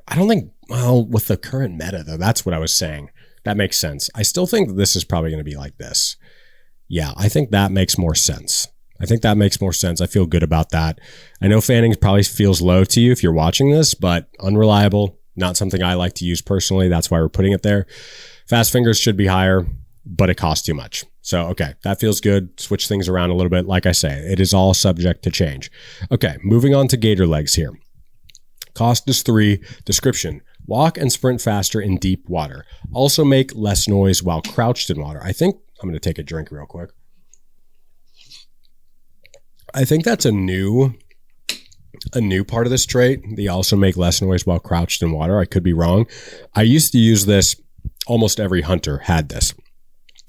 I don't think, well, with the current meta though, that's what I was saying. That makes sense. I still think that this is probably going to be like this. Yeah, I think that makes more sense. I feel good about that. I know fanning probably feels low to you if you're watching this, but unreliable, not something I like to use personally. That's why we're putting it there. Fast fingers should be higher, but it costs too much. So, okay, that feels good. Switch things around a little bit. Like I say, it is all subject to change. Okay, moving on to gator legs here. Cost is 3. Description: walk and sprint faster in deep water. Also make less noise while crouched in water. I think I'm going to take a drink real quick. I think that's a new part of this trait. They also make less noise while crouched in water. I could be wrong. I used to use this. Almost every hunter had this.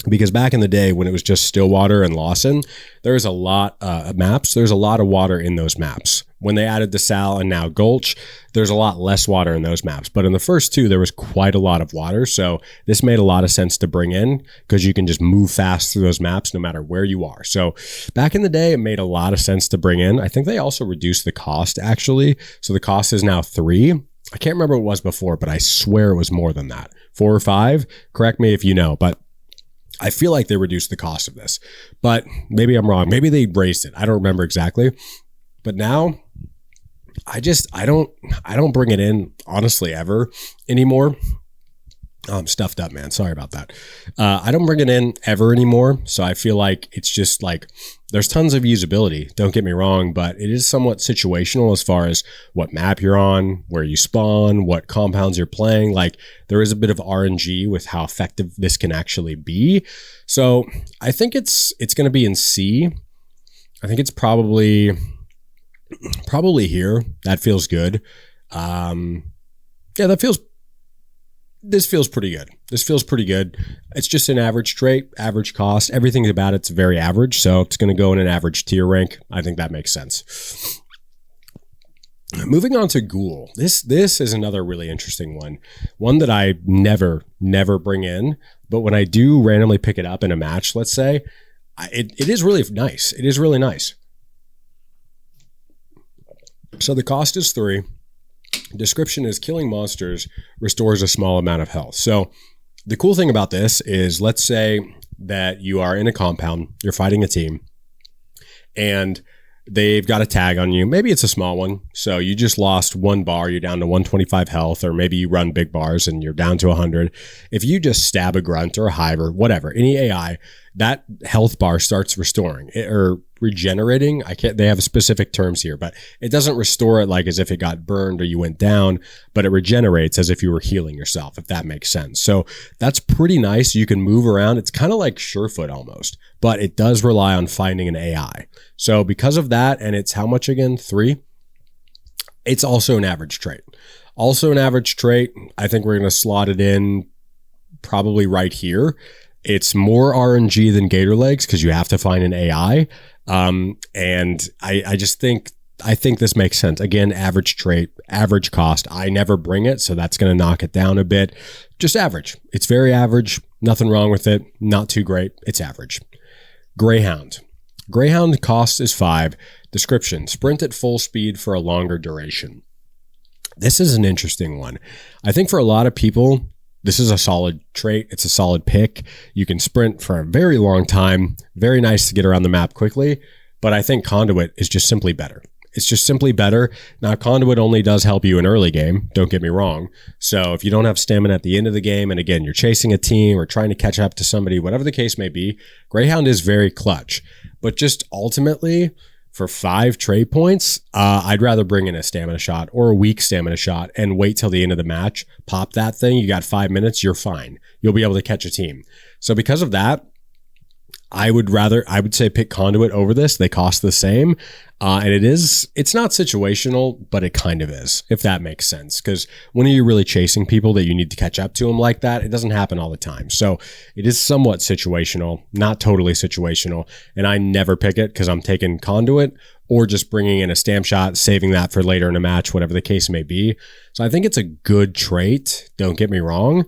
Because back in the day when it was just Stillwater and Lawson, there's a lot of maps. There's a lot of water in those maps. When they added DeSalle and now Gulch, there's a lot less water in those maps. But in the first 2, there was quite a lot of water. So this made a lot of sense to bring in because you can just move fast through those maps no matter where you are. So back in the day, it made a lot of sense to bring in. I think they also reduced the cost actually. So the cost is now 3. I can't remember what it was before, but I swear it was more than that. 4 or 5. Correct me if you know, but I feel like they reduced the cost of this, but maybe I'm wrong. Maybe they raised it. I don't remember exactly, but now I don't bring it in honestly ever anymore. I'm stuffed up, man. Sorry about that. I don't bring it in ever anymore. So I feel like it's just like there's tons of usability. Don't get me wrong, but it is somewhat situational as far as what map you're on, where you spawn, what compounds you're playing. Like there is a bit of RNG with how effective this can actually be. So I think it's going to be in C. I think it's probably here. That feels good. This feels pretty good. This feels pretty good. It's just an average trait, average cost. Everything about it's very average. So it's going to go in an average tier rank. I think that makes sense. Moving on to Ghoul. This is another really interesting one. One that I never bring in. But when I do randomly pick it up in a match, let's say, it is really nice. It is really nice. So the cost is 3. Description is killing monsters restores a small amount of health. So the cool thing about this is, let's say that you are in a compound, you're fighting a team, and they've got a tag on you. Maybe it's a small one. So you just lost 1 bar, you're down to 125 health, or maybe you run big bars and you're down to 100. If you just stab a grunt or a hive or whatever, any AI, that health bar starts restoring or regenerating. They have specific terms here, but it doesn't restore it like as if it got burned or you went down, but it regenerates as if you were healing yourself, if that makes sense. So that's pretty nice. You can move around. It's kind of like Surefoot almost, but it does rely on finding an AI. So because of that, and it's how much again? 3. It's also an average trait. Also an average trait. I think we're going to slot it in probably right here. It's more RNG than Gator Legs because you have to find an AI. And I just think this makes sense. Again, average trait, average cost. I never bring it, so that's going to knock it down a bit. Just average. It's very average. Nothing wrong with it. Not too great. It's average. Greyhound. Greyhound cost is 5. Description, sprint at full speed for a longer duration. This is an interesting one. I think for a lot of people, this is a solid trait. It's a solid pick. You can sprint for a very long time. Very nice to get around the map quickly. But I think Conduit is just simply better. It's just simply better. Now, Conduit only does help you in early game. Don't get me wrong. So if you don't have stamina at the end of the game, and again, you're chasing a team or trying to catch up to somebody, whatever the case may be, Greyhound is very clutch. But just ultimately, for 5 trade points, I'd rather bring in a stamina shot or a weak stamina shot and wait till the end of the match. Pop that thing. You got 5 minutes. You're fine. You'll be able to catch a team. So because of that, I would say pick Conduit over this. They cost the same. And it's not situational, but it kind of is, if that makes sense. Because when are you really chasing people that you need to catch up to them like that? It doesn't happen all the time. So it is somewhat situational, not totally situational. And I never pick it because I'm taking Conduit or just bringing in a stamp shot, saving that for later in a match, whatever the case may be. So I think it's a good trait. Don't get me wrong.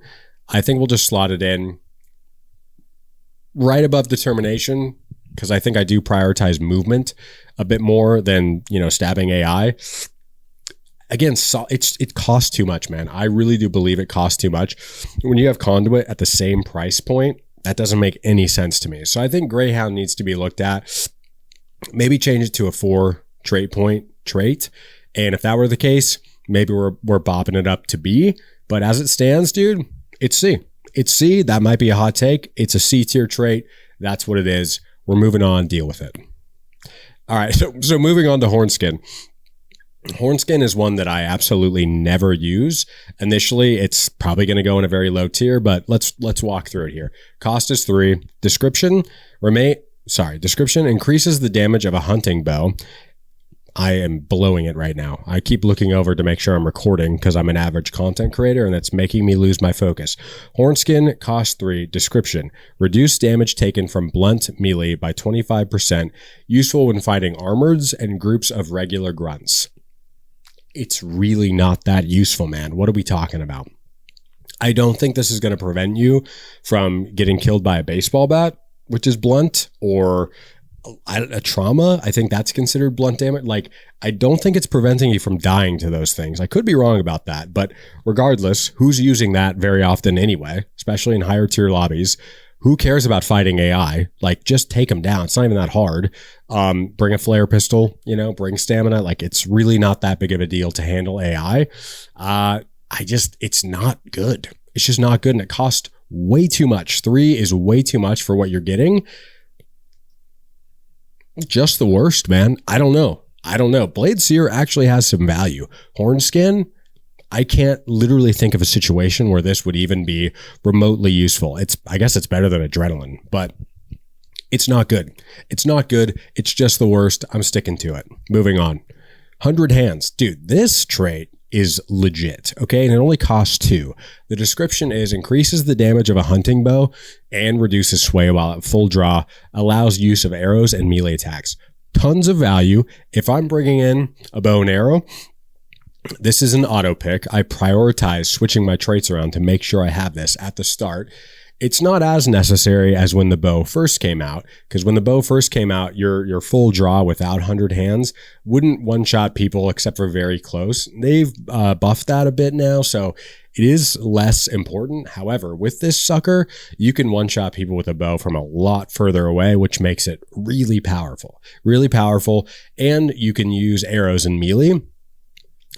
I think we'll just slot it in right above determination, because I think I do prioritize movement a bit more than, stabbing AI. Again, it costs too much, man. I really do believe it costs too much. When you have Conduit at the same price point, that doesn't make any sense to me. So I think Greyhound needs to be looked at. Maybe change it to a 4 trait point trait. And if that were the case, maybe we're bopping it up to B. But as it stands, dude, it's C. It's C. That might be a hot take. It's a C tier trait. That's what it is. We're moving on. Deal with it. All right. So moving on to Hornskin. Hornskin is one that I absolutely never use. Initially, it's probably going to go in a very low tier, but let's walk through it here. Cost is 3. Description increases the damage of a hunting bow. I am blowing it right now. I keep looking over to make sure I'm recording because I'm an average content creator and that's making me lose my focus. Hornskin, cost 3. Description, reduce damage taken from blunt melee by 25%. Useful when fighting armoreds and groups of regular grunts. It's really not that useful, man. What are we talking about? I don't think this is going to prevent you from getting killed by a baseball bat, which is blunt, or a trauma. I think that's considered blunt damage. Like, I don't think it's preventing you from dying to those things. I could be wrong about that, but regardless, who's using that very often anyway, especially in higher tier lobbies? Who cares about fighting AI? Like, just take them down. It's not even that hard. Bring a flare pistol, bring stamina. Like, it's really not that big of a deal to handle AI. It's not good. It's just not good, and it costs way too much. 3 is way too much for what you're getting. Just the worst, man. I don't know. Blade Seer actually has some value. Hornskin, I can't literally think of a situation where this would even be remotely useful. I guess it's better than Adrenaline, but it's not good. It's not good. It's just the worst. I'm sticking to it. Moving on. 100 Hands. Dude, this trait is legit, okay? And it only costs 2. The description is increases the damage of a hunting bow and reduces sway while at full draw, allows use of arrows and melee attacks. Tons of value. If I'm bringing in a bow and arrow, this is an auto pick. I prioritize switching my traits around to make sure I have this at the start. It's not as necessary as when the bow first came out, because when the bow first came out, your full draw without 100 hands wouldn't one-shot people except for very close. They've buffed that a bit now, so it is less important. However, with this sucker, you can one-shot people with a bow from a lot further away, which makes it really powerful. Really powerful, and you can use arrows in melee.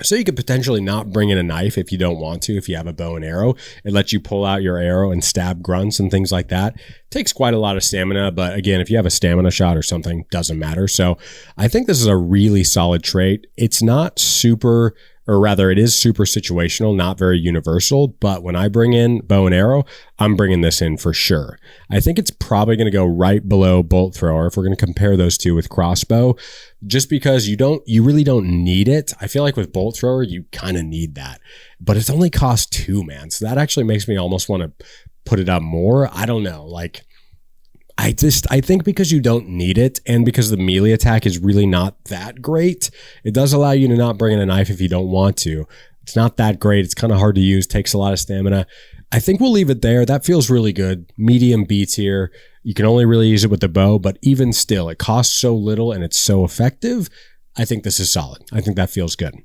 So you could potentially not bring in a knife if you don't want to, if you have a bow and arrow. It lets you pull out your arrow and stab grunts and things like that. It takes quite a lot of stamina, but again, if you have a stamina shot or something, doesn't matter. So I think this is a really solid trait. It's not super, or rather it is super situational, not very universal, but when I bring in bow and arrow, I'm bringing this in for sure. I think it's probably going to go right below bolt thrower if we're going to compare those two with crossbow, just because you really don't need it. I feel like with bolt thrower, you kind of need that, but it's only cost 2, man. So that actually makes me almost want to put it up more. I don't know. Like, I think because you don't need it and because the melee attack is really not that great, it does allow you to not bring in a knife if you don't want to. It's not that great. It's kind of hard to use, takes a lot of stamina. I think we'll leave it there. That feels really good. Medium B tier. You can only really use it with the bow, but even still, it costs so little and it's so effective. I think this is solid. I think that feels good.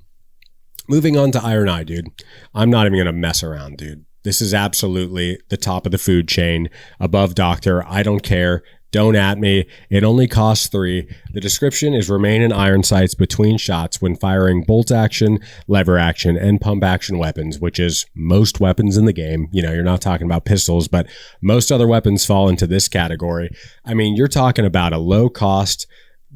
Moving on to Iron Eye, dude. I'm not even going to mess around, dude. This is absolutely the top of the food chain, above Doctor. I don't care. Don't at me. It only costs 3. The description is remain in iron sights between shots when firing bolt action, lever action, and pump action weapons, which is most weapons in the game. You know, you're not talking about pistols, but most other weapons fall into this category. I mean, you're talking about a low cost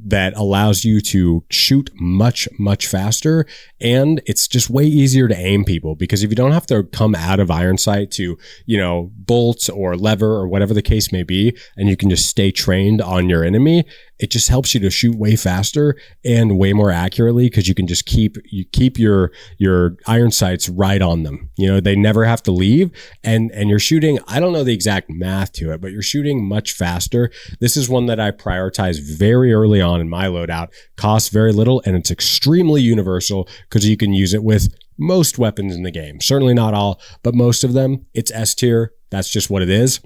that allows you to shoot much, much faster. And it's just way easier to aim people, because if you don't have to come out of iron sight to, you know, bolt or lever or whatever the case may be, and you can just stay trained on your enemy, it just helps you to shoot way faster and way more accurately, because you can just keep your iron sights right on them. You know, they never have to leave, and you're shooting, I don't know the exact math to it, but you're shooting much faster. This is one that I prioritize very early on in my loadout. Costs very little, and it's extremely universal because you can use it with most weapons in the game. Certainly not all, but most of them. It's S tier. That's just what it is.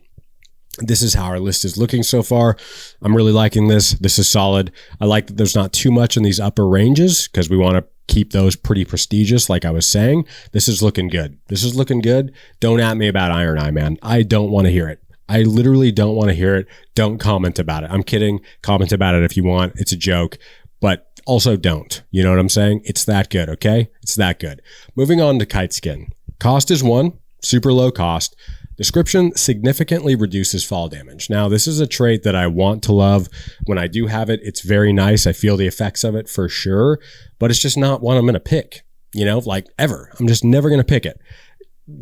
This is how our list is looking so far. I'm really liking this. This is solid. I like that there's not too much in these upper ranges because we want to keep those pretty prestigious, like I was saying. This is looking good. This is looking good. Don't at me about Iron Eye, man. I don't want to hear it. I literally don't want to hear it. Don't comment about it. I'm kidding. Comment about it if you want. It's a joke, but also don't. You know what I'm saying? It's that good, okay? It's that good. Moving on to Kite Skin. Cost is 1, super low cost. Description significantly reduces fall damage. Now, this is a trait that I want to love. When I do have it, it's very nice. I feel the effects of it for sure, but it's just not one I'm going to pick, you know, like ever. I'm just never going to pick it.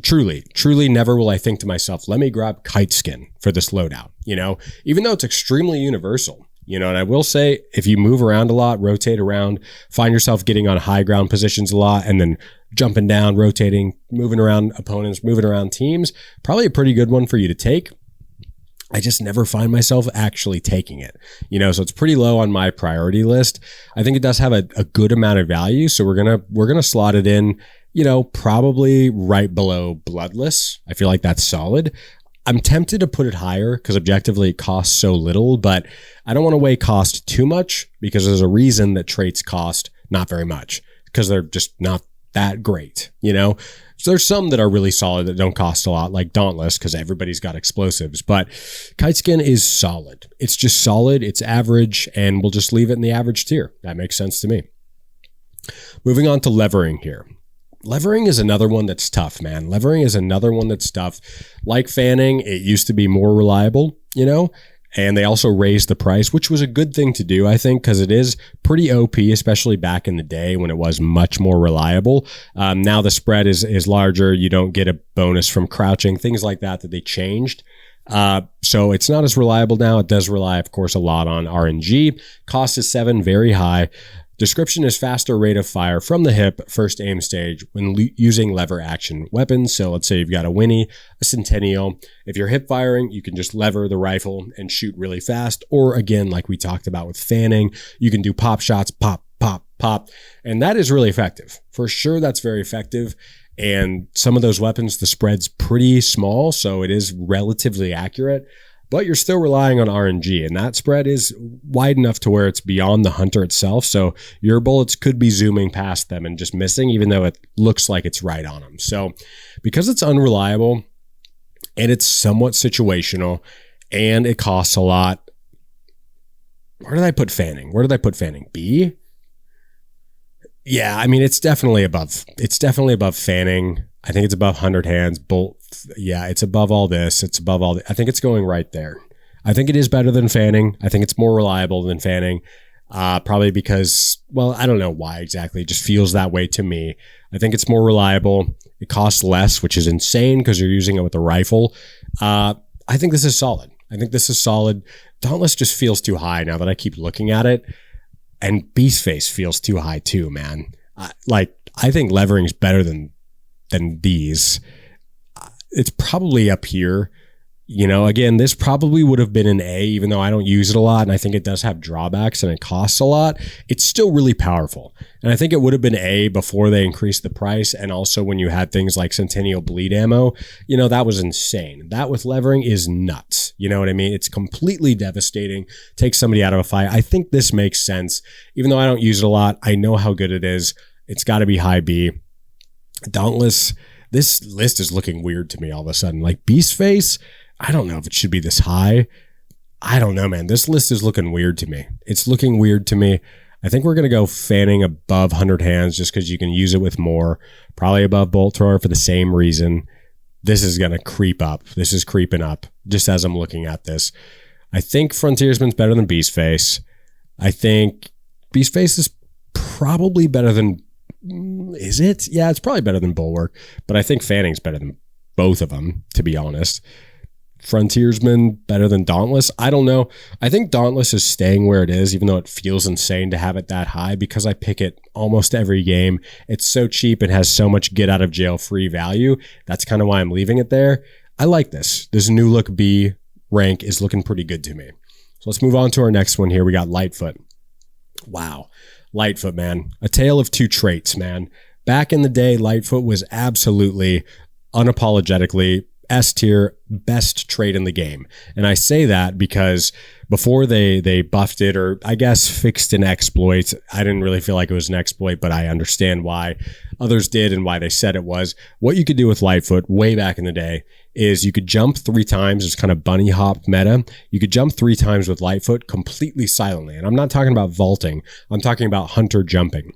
Truly never will I think to myself, let me grab Kite Skin for this loadout, you know, even though it's extremely universal. You know, and I will say, if you move around a lot, rotate around, find yourself getting on high ground positions a lot, and then jumping down, rotating, moving around opponents, moving around teams, probably a pretty good one for you to take. I just never find myself actually taking it, you know, so it's pretty low on my priority list. I think it does have a good amount of value, so we're gonna slot it in, you know, probably right below Bloodless. I feel like that's solid. I'm tempted to put it higher because objectively it costs so little, but I don't want to weigh cost too much because there's a reason that traits cost not very much, because they're just not that great, you know? So there's some that are really solid that don't cost a lot, like Dauntless, because everybody's got explosives, but Kite Skin is solid. It's just solid, it's average, and we'll just leave it in the average tier. That makes sense to me. Moving on to levering here. Levering is another one that's tough, man. Levering is another one that's tough. Like fanning, it used to be more reliable, and they also raised the price, which was a good thing to do, I think, because it is pretty OP, especially back in the day when it was much more reliable. Now the spread is larger. You don't get a bonus from crouching, things like that they changed. So it's not as reliable now. It does rely, of course, a lot on RNG. Cost is 7, very high. Description is faster rate of fire from the hip, first aim stage when using lever action weapons. So let's say you've got a Winnie, a Centennial. If you're hip firing, you can just lever the rifle and shoot really fast. Or again, like we talked about with fanning, you can do pop shots, pop, pop, pop. And that is really effective. For sure, that's very effective. And some of those weapons, the spread's pretty small, so it is relatively accurate. But you're still relying on RNG, and that spread is wide enough to where it's beyond the hunter itself. So your bullets could be zooming past them and just missing, even though it looks like it's right on them. So because it's unreliable and it's somewhat situational and it costs a lot, where did I put fanning? Where did I put fanning? B? Yeah, I mean, it's definitely above. It's definitely above fanning. I think it's above 100 hands. Bolt. Yeah, it's above all this. It's above all. I think it's going right there. I think it is better than fanning. I think it's more reliable than fanning. Probably because, well, I don't know why exactly. It just feels that way to me. I think it's more reliable. It costs less, which is insane because you're using it with a rifle. I think this is solid. I think this is solid. Dauntless just feels too high now that I keep looking at it. And Beastface feels too high too, man. I think levering is better than these. It's probably up here. Again, this probably would have been an A, even though I don't use it a lot. And I think it does have drawbacks and it costs a lot. It's still really powerful. And I think it would have been A before they increased the price. And also when you had things like Centennial bleed ammo, that was insane. That with levering is nuts. You know what I mean? It's completely devastating. Takes somebody out of a fight. I think this makes sense. Even though I don't use it a lot, I know how good it is. It's got to be high B. Dauntless, this list is looking weird to me all of a sudden. Like Beastface, I don't know if it should be this high. I don't know, man. This list is looking weird to me. It's looking weird to me. I think we're going to go fanning above 100 hands just because you can use it with more. Probably above bolt thrower for the same reason. This is going to creep up. This is creeping up just as I'm looking at this. I think Frontiersman's better than Beastface. I think Beastface is probably better than... Is it? Yeah, it's probably better than Bulwark. But I think fanning's better than both of them, to be honest. Frontiersman better than Dauntless? I don't know. I think Dauntless is staying where it is, even though it feels insane to have it that high because I pick it almost every game. It's so cheap and has so much get out of jail free value. That's kind of why I'm leaving it there. I like this. This new look B rank is looking pretty good to me. So let's move on to our next one here. We got Lightfoot. Wow. Lightfoot, man. A tale of two traits, man. Back in the day, Lightfoot was absolutely, unapologetically S tier, best trait in the game. And I say that because before they buffed it, or I guess fixed an exploit, I didn't really feel like it was an exploit, but I understand why others did and why they said it was. What you could do with Lightfoot way back in the day is you could jump 3 times. It's kind of bunny hop meta. You could jump 3 times with Lightfoot completely silently. And I'm not talking about vaulting. I'm talking about hunter jumping.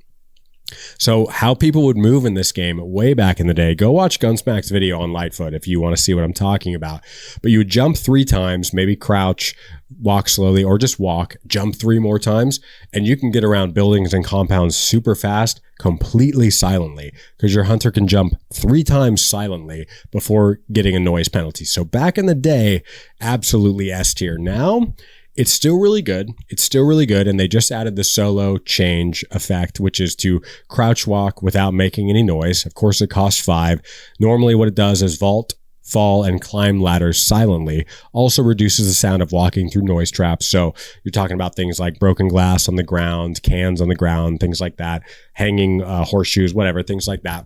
So how people would move in this game way back in the day, go watch Gunsmack's video on Lightfoot if you want to see what I'm talking about. But you would jump 3 times, maybe crouch, walk slowly, or just walk, jump 3 more times, and you can get around buildings and compounds super fast, completely silently, because your hunter can jump 3 times silently before getting a noise penalty. So back in the day, absolutely S tier. Now, it's still really good. It's still really good. And they just added the solo change effect, which is to crouch walk without making any noise. Of course, it costs 5. Normally what it does is vault, fall, and climb ladders silently. Also reduces the sound of walking through noise traps. So you're talking about things like broken glass on the ground, cans on the ground, things like that, hanging horseshoes, whatever, things like that.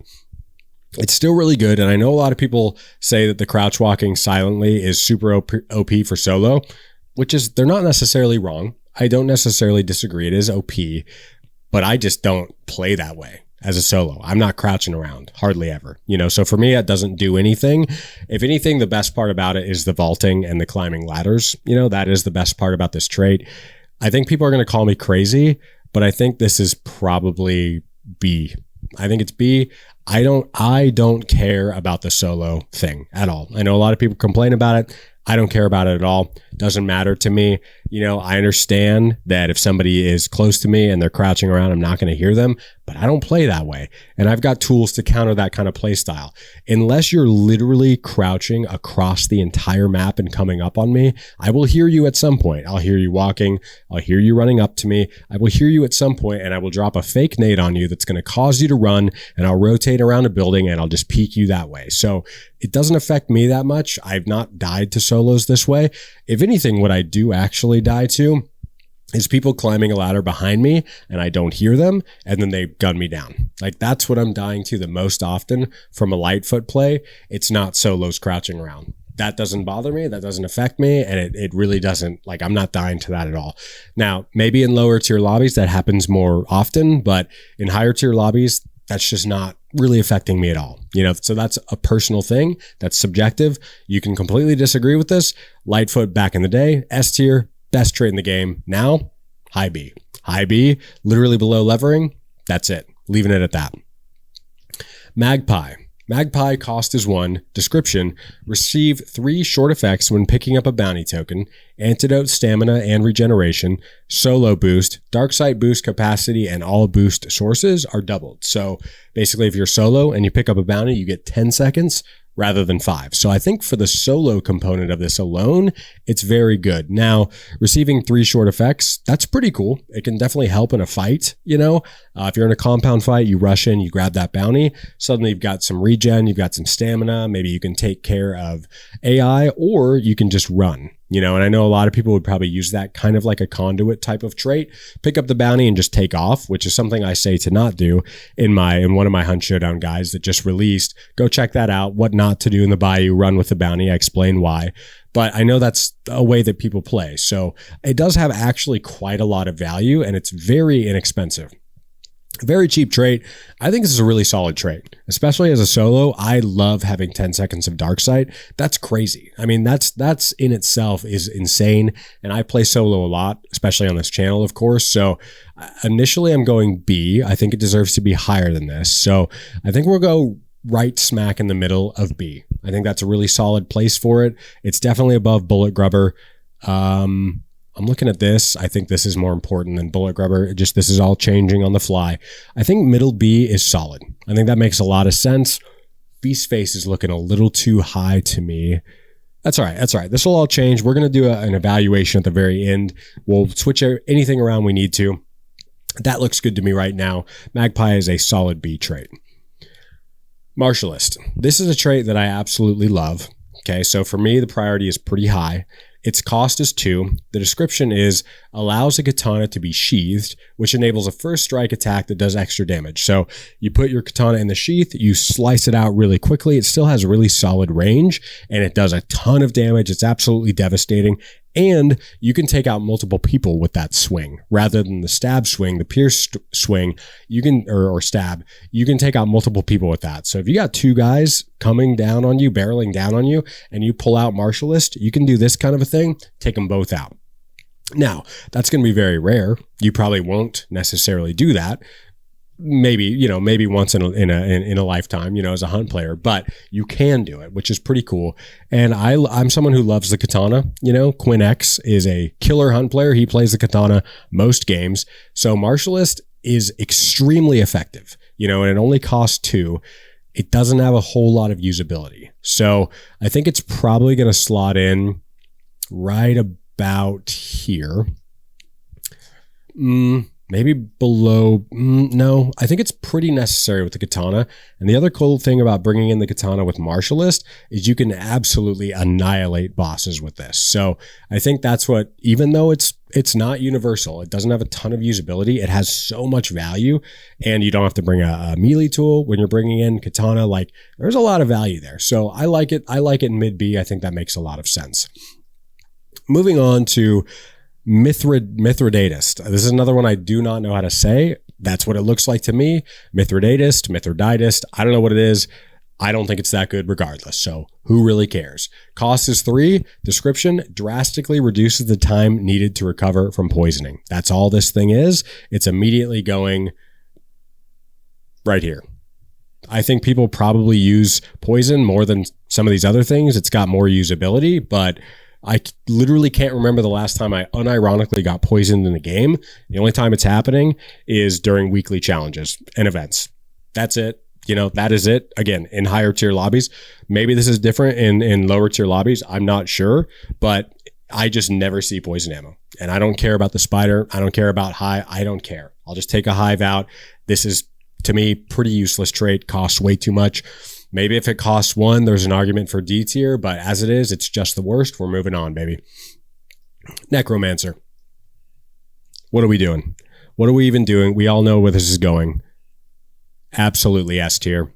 It's still really good. And I know a lot of people say that the crouch walking silently is super OP for solo, which is, they're not necessarily wrong. I don't necessarily disagree. It is OP, but I just don't play that way as a solo. I'm not crouching around hardly ever, so for me, it doesn't do anything. If anything, the best part about it is the vaulting and the climbing ladders. That is the best part about this trait. I think people are going to call me crazy, but I think this is probably B. I think it's B. I don't care about the solo thing at all. I know a lot of people complain about it. I don't care about it at all. Doesn't matter to me. I understand that if somebody is close to me and they're crouching around, I'm not going to hear them, but I don't play that way. And I've got tools to counter that kind of play style. Unless you're literally crouching across the entire map and coming up on me, I will hear you at some point. I'll hear you walking. I'll hear you running up to me. I will hear you at some point, and I will drop a fake nade on you that's going to cause you to run, and I'll rotate around a building and I'll just peek you that way. So it doesn't affect me that much. I've not died to solos this way. If anything, what I do actually die to is people climbing a ladder behind me and I don't hear them and then they gun me down. Like, that's what I'm dying to the most often from a Lightfoot play. It's not solos crouching around. That doesn't bother me. That doesn't affect me. And it really doesn't, like, I'm not dying to that at all. Now, maybe in lower tier lobbies that happens more often, but in higher tier lobbies, that's just not really affecting me at all. So that's a personal thing. That's subjective. You can completely disagree with this. Lightfoot back in the day, S tier, best trait in the game. Now, high B. High B, literally below levering. That's it. Leaving it at that. Magpie. Magpie cost is 1. Description: receive 3 short effects when picking up a bounty token: antidote, stamina, and regeneration. Solo boost, dark sight boost capacity, and all boost sources are doubled. So basically, if you're solo and you pick up a bounty, you get 10 seconds rather than 5. So I think for the solo component of this alone, it's very good. Now, receiving 3 short effects, that's pretty cool. It can definitely help in a fight. If you're in a compound fight, you rush in, you grab that bounty, suddenly you've got some regen, you've got some stamina, maybe you can take care of AI, or you can just run. And I know a lot of people would probably use that kind of like a conduit type of trait. Pick up the bounty and just take off, which is something I say to not do in one of my Hunt Showdown guides that just released. Go check that out. What not to do in the Bayou, run with the bounty. I explain why. But I know that's a way that people play. So it does have actually quite a lot of value, and it's very inexpensive. Very cheap trait. I think this is a really solid trait, especially as a solo. I love having 10 seconds of dark sight. That's crazy. I mean, that's in itself is insane. And I play solo a lot, especially on this channel, of course. So initially I'm going B. I think it deserves to be higher than this. So I think we'll go right smack in the middle of B. I think that's a really solid place for it. It's definitely above Bullet Grubber. I'm looking at this. I think this is more important than Bullet Grubber. This is all changing on the fly. I think middle B is solid. I think that makes a lot of sense. Beast Face is looking a little too high to me. That's all right. That's all right. This will all change. We're going to do an evaluation at the very end. We'll switch anything around we need to. That looks good to me right now. Magpie is a solid B trait. Martialist. This is a trait that I absolutely love. Okay, so for me, the priority is pretty high. Its cost is 2. The description is allows a katana to be sheathed, which enables a first strike attack that does extra damage. So you put your katana in the sheath, you slice it out really quickly. It still has a really solid range, and it does a ton of damage. It's absolutely devastating. And you can take out multiple people with that swing rather than the stab swing, the pierce swing. You can, or stab, you can take out multiple people with that. So if you got 2 guys coming down on you, barreling down on you, and you pull out Martialist, you can do this kind of a thing, take them both out. Now, that's going to be very rare. You probably won't necessarily do that. Maybe once in a lifetime, as a hunt player, but you can do it, which is pretty cool. And I'm someone who loves the katana. Quinn X is a killer hunt player. He plays the katana most games. So Martialist is extremely effective, and it only costs 2. It doesn't have a whole lot of usability. So I think it's probably going to slot in right about here. Maybe below. No, I think it's pretty necessary with the katana. And the other cool thing about bringing in the katana with Martialist is you can absolutely annihilate bosses with this. So I think that's what, even though it's not universal, it doesn't have a ton of usability, it has so much value, and you don't have to bring a melee tool when you're bringing in katana. Like, there's a lot of value there. So I like it. I like it in mid B. I think that makes a lot of sense. Moving on to Mithridatist. This is another one I do not know how to say. That's what it looks like to me. Mithridatist. I don't know what it is. I don't think it's that good regardless. So who really cares? Cost is 3. Description: drastically reduces the time needed to recover from poisoning. That's all this thing is. It's immediately going right here. I think people probably use poison more than some of these other things. It's got more usability, but I literally can't remember the last time I unironically got poisoned in a game. The only time it's happening is during weekly challenges and events. That's it. You know, that is it. Again, in higher tier lobbies. Maybe this is different in lower tier lobbies. I'm not sure, but I just never see poison ammo. And I don't care about the spider. I don't care about high. I don't care. I'll just take a hive out. This is, to me, pretty useless trait. Costs way too much. Maybe if it costs 1, there's an argument for D tier, but as it is, it's just the worst. We're moving on, baby. Necromancer. What are we doing? What are we even doing? We all know where this is going. Absolutely S tier.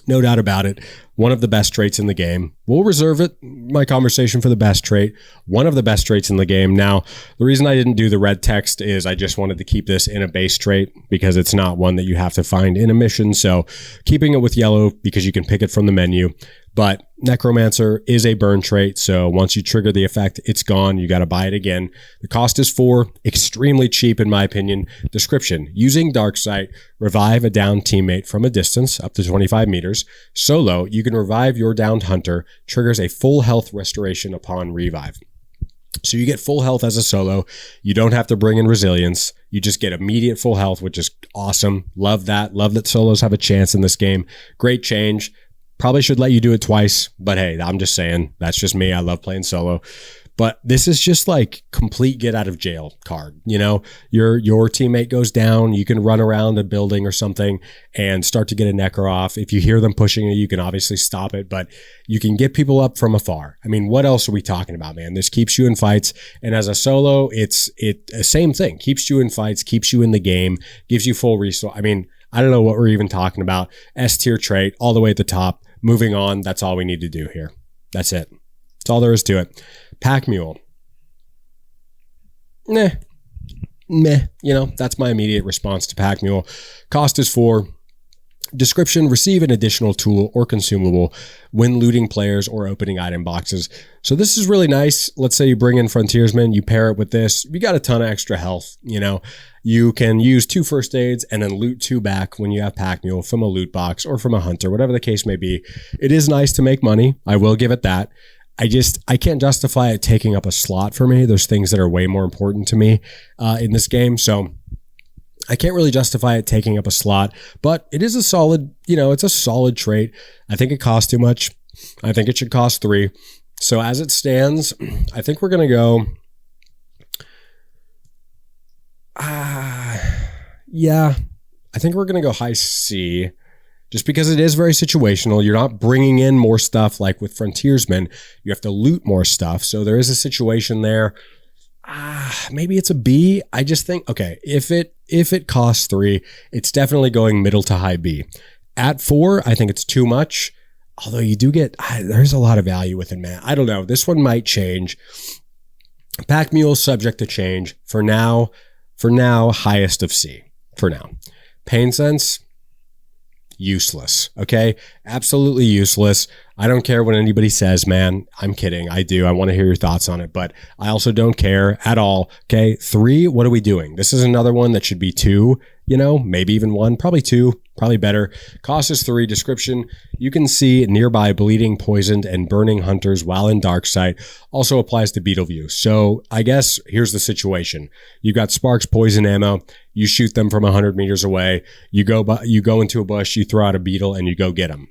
No doubt about it. One of the best traits in the game. We'll reserve my conversation for the best trait. One of the best traits in the game. Now, the reason I didn't do the red text is I just wanted to keep this in a base trait because it's not one that you have to find in a mission. So keeping it with yellow because you can pick it from the menu. But Necromancer is a burn trait, so once you trigger the effect, it's gone. You got to buy it again. The cost is 4, extremely cheap in my opinion. Description: using Darksight, revive a downed teammate from a distance up to 25 meters. Solo, you can revive your downed hunter, triggers a full health restoration upon revive. So you get full health as a solo. You don't have to bring in resilience. You just get immediate full health, which is awesome. Love that. Love that solos have a chance in this game. Great change. Probably should let you do it twice, but hey, I'm just saying, that's just me. I love playing solo. But this is just like complete get out of jail card. You know, your teammate goes down, you can run around a building or something and start to get a necro off. If you hear them pushing it, you can obviously stop it, but you can get people up from afar. I mean, what else are we talking about, man? This keeps you in fights. And as a solo, it's same thing. Keeps you in fights, keeps you in the game, gives you full resource. I mean, I don't know what we're even talking about. S tier trait all the way at the top. Moving on, that's all we need to do here. That's it. That's all there is to it. Pack Mule. Meh. You know, that's my immediate response to Pack Mule. Cost is 4. Description: receive an additional tool or consumable when looting players or opening item boxes. So this is really nice. Let's say you bring in Frontiersman, you pair it with this, you got a ton of extra health. You know, you can use 2 first aids and then loot 2 back when you have Pack Mule from a loot box or from a hunter, whatever the case may be. It is nice to make money. I will give it that. I can't justify it taking up a slot for me. There's things that are way more important to me in this game. So I can't really justify it taking up a slot, but it is a solid, you know, it's a solid trait. I think it costs too much. I think it should cost 3. So as it stands, I think we're going to go, yeah, I think we're going to go high C just because it is very situational. You're not bringing in more stuff like with Frontiersman. You have to loot more stuff. So there is a situation there. Maybe it's a B. I just think, okay, if it costs 3, it's definitely going middle to high B. At 4, I think it's too much. Although you do get, there's a lot of value with it, man. I don't know. This one might change. Pack Mule subject to change. For now, highest of C. For now. Pain Sense, useless. Okay? Absolutely useless. I don't care what anybody says, man. I'm kidding. I do. I want to hear your thoughts on it, but I also don't care at all. Okay? 3, what are we doing? This is another one that should be 2, you know, maybe even 1, probably 2, probably better. Cost is 3. Description: you can see nearby bleeding, poisoned, and burning hunters while in Darksight. Also applies to Beetle View. So I guess here's the situation. You've got Sparks poison ammo. You shoot them from 100 meters away. You go into a bush, you throw out a beetle, and you go get them.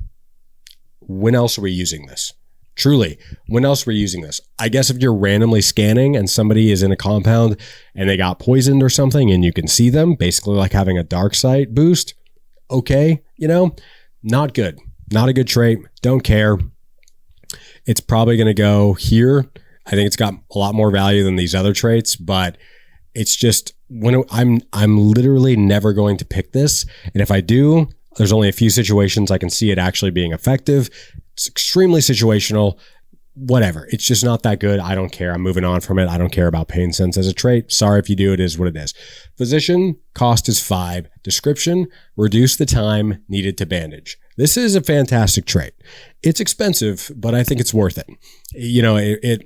When else are we using this? Truly, when else are we using this? I guess if you're randomly scanning and somebody is in a compound and they got poisoned or something and you can see them, basically like having a Darksight boost. Okay, you know, not good. Not a good trait. Don't care. It's probably going to go here. I think it's got a lot more value than these other traits, but it's just when I'm literally never going to pick this. And if I do, there's only a few situations I can see it actually being effective. It's extremely situational. Whatever. It's just not that good. I don't care. I'm moving on from it. I don't care about Pain Sense as a trait. Sorry if you do. It is what it is. Physician, cost is 5. Description: reduce the time needed to bandage. This is a fantastic trait. It's expensive, but I think it's worth it. You know, I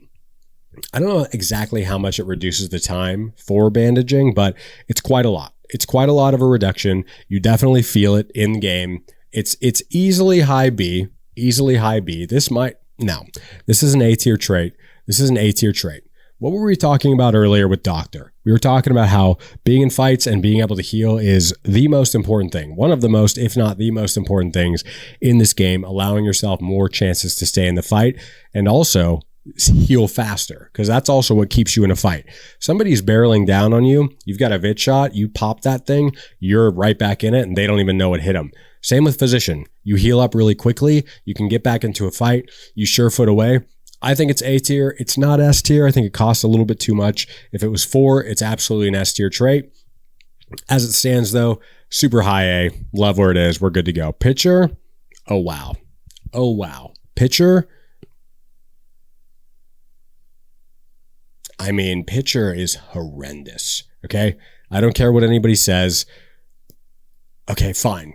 don't know exactly how much it reduces the time for bandaging, but it's quite a lot. It's quite a lot of a reduction. You definitely feel it in game. It's easily high B, easily high B. This is an A tier trait. This is an A tier trait. What were we talking about earlier with Doctor? We were talking about how being in fights and being able to heal is the most important thing. One of the most, if not the most important things in this game, allowing yourself more chances to stay in the fight and also heal faster, because that's also what keeps you in a fight. Somebody's barreling down on you, you've got a vit shot, you pop that thing, you're right back in it, and they don't even know what hit them. Same with Physician. You heal up really quickly, you can get back into a fight, you surefoot away. I think it's A tier. It's not S tier. I think it costs a little bit too much. If it was 4, it's absolutely an S tier trait. As it stands, though, super high A. Love where it is. We're good to go. Pitcher. Oh, wow. Oh, wow. Pitcher. I mean, pitcher is horrendous. Okay. I don't care what anybody says. Okay, fine.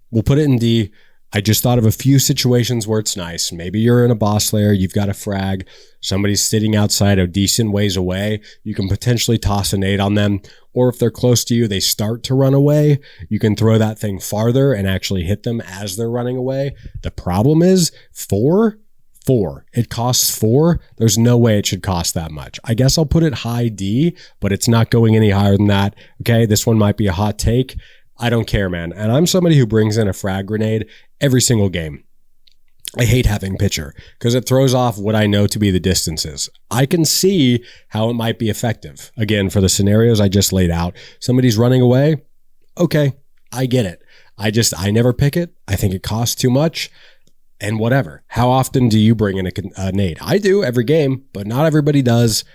We'll put it in D. I just thought of a few situations where it's nice. Maybe you're in a boss lair, you've got a frag, somebody's sitting outside a decent ways away. You can potentially toss a nade on them. Or if they're close to you, they start to run away. You can throw that thing farther and actually hit them as they're running away. The problem is 4. It costs 4. There's no way it should cost that much. I guess I'll put it high D, but it's not going any higher than that. Okay, this one might be a hot take. I don't care, man. And I'm somebody who brings in a frag grenade every single game. I hate having pitcher because it throws off what I know to be the distances. I can see how it might be effective. Again, for the scenarios I just laid out, somebody's running away. Okay, I get it. I never pick it. I think it costs too much and whatever. How often do you bring in a nade? I do every game, but not everybody does.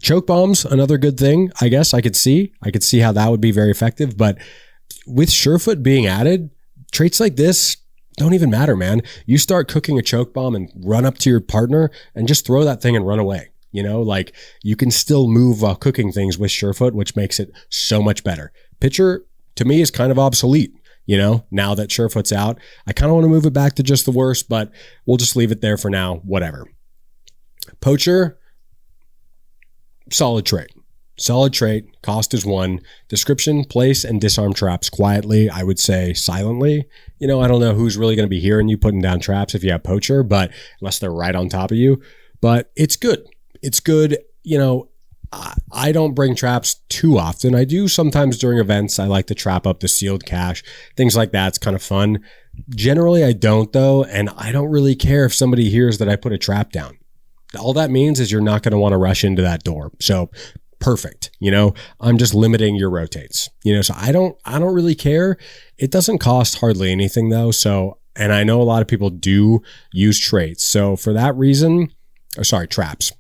Choke bombs, another good thing. I guess I could see how that would be very effective, but with Surefoot being added, traits like this don't even matter, man. You start cooking a choke bomb and run up to your partner and just throw that thing and run away. You know, like you can still move while cooking things with Surefoot, which makes it so much better. Pitcher, to me, is kind of obsolete. You know, now that Surefoot's out, I kind of want to move it back to just the worst, but we'll just leave it there for now. Whatever. Poacher, solid trait. Solid trait, cost is 1. Description, place and disarm traps quietly, I would say silently. You know, I don't know who's really going to be hearing you putting down traps if you have Poacher, but unless they're right on top of you. But it's good. It's good. You know, I don't bring traps too often. I do sometimes during events. I like to trap up the sealed cache, things like that. It's kind of fun. Generally, I don't, though, and I don't really care if somebody hears that I put a trap down. All that means is you're not going to want to rush into that door. So perfect. You know, I'm just limiting your rotates, you know, so I don't really care. It doesn't cost hardly anything though. So, and I know a lot of people do use traits. So for that reason, traps.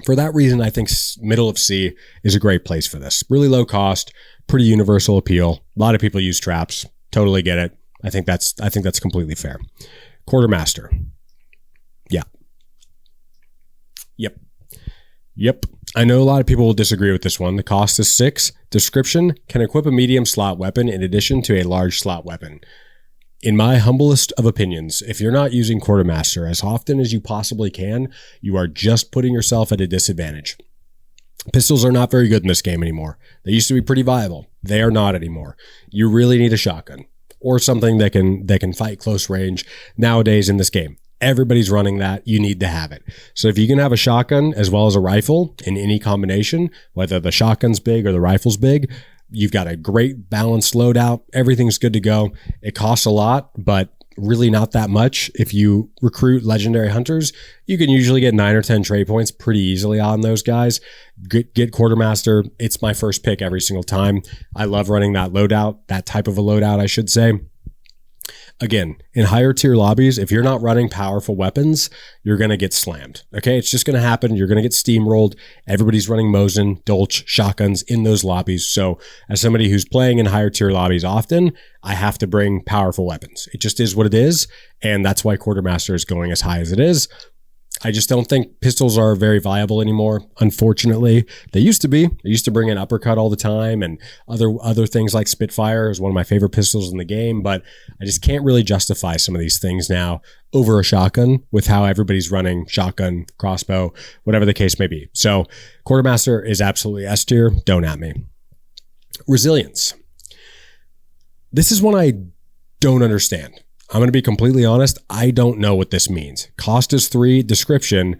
For that reason, I think middle of C is a great place for this. Really low cost, pretty universal appeal. A lot of people use traps. Totally get it. I think that's completely fair. Quartermaster. Yeah. Yep. I know a lot of people will disagree with this one. The cost is 6. Description, can equip a medium slot weapon in addition to a large slot weapon. In my humblest of opinions, if you're not using Quartermaster as often as you possibly can, you are just putting yourself at a disadvantage. Pistols are not very good in this game anymore. They used to be pretty viable. They are not anymore. You really need a shotgun or something that can fight close range nowadays in this game. Everybody's running that. You need to have it. So if you can have a shotgun as well as a rifle in any combination, whether the shotgun's big or the rifle's big, you've got a great balanced loadout. Everything's good to go. It costs a lot, but really not that much. If you recruit legendary hunters, you can usually get 9 or 10 trade points pretty easily on those guys. Get Quartermaster. It's my first pick every single time. I love running that loadout, that type of a loadout, I should say. Again, in higher tier lobbies, if you're not running powerful weapons, you're going to get slammed. Okay, it's just going to happen. You're going to get steamrolled. Everybody's running Mosin, Dolch, shotguns in those lobbies. So as somebody who's playing in higher tier lobbies often, I have to bring powerful weapons. It just is what it is. And that's why Quartermaster is going as high as it is. I just don't think pistols are very viable anymore, unfortunately. They used to be. They used to bring in uppercut all the time, and other things like Spitfire is one of my favorite pistols in the game, but I just can't really justify some of these things now over a shotgun with how everybody's running shotgun, crossbow, whatever the case may be. So Quartermaster is absolutely S tier. Don't at me. Resilience. This is one I don't understand. I'm going to be completely honest. I don't know what this means. Cost is 3. Description.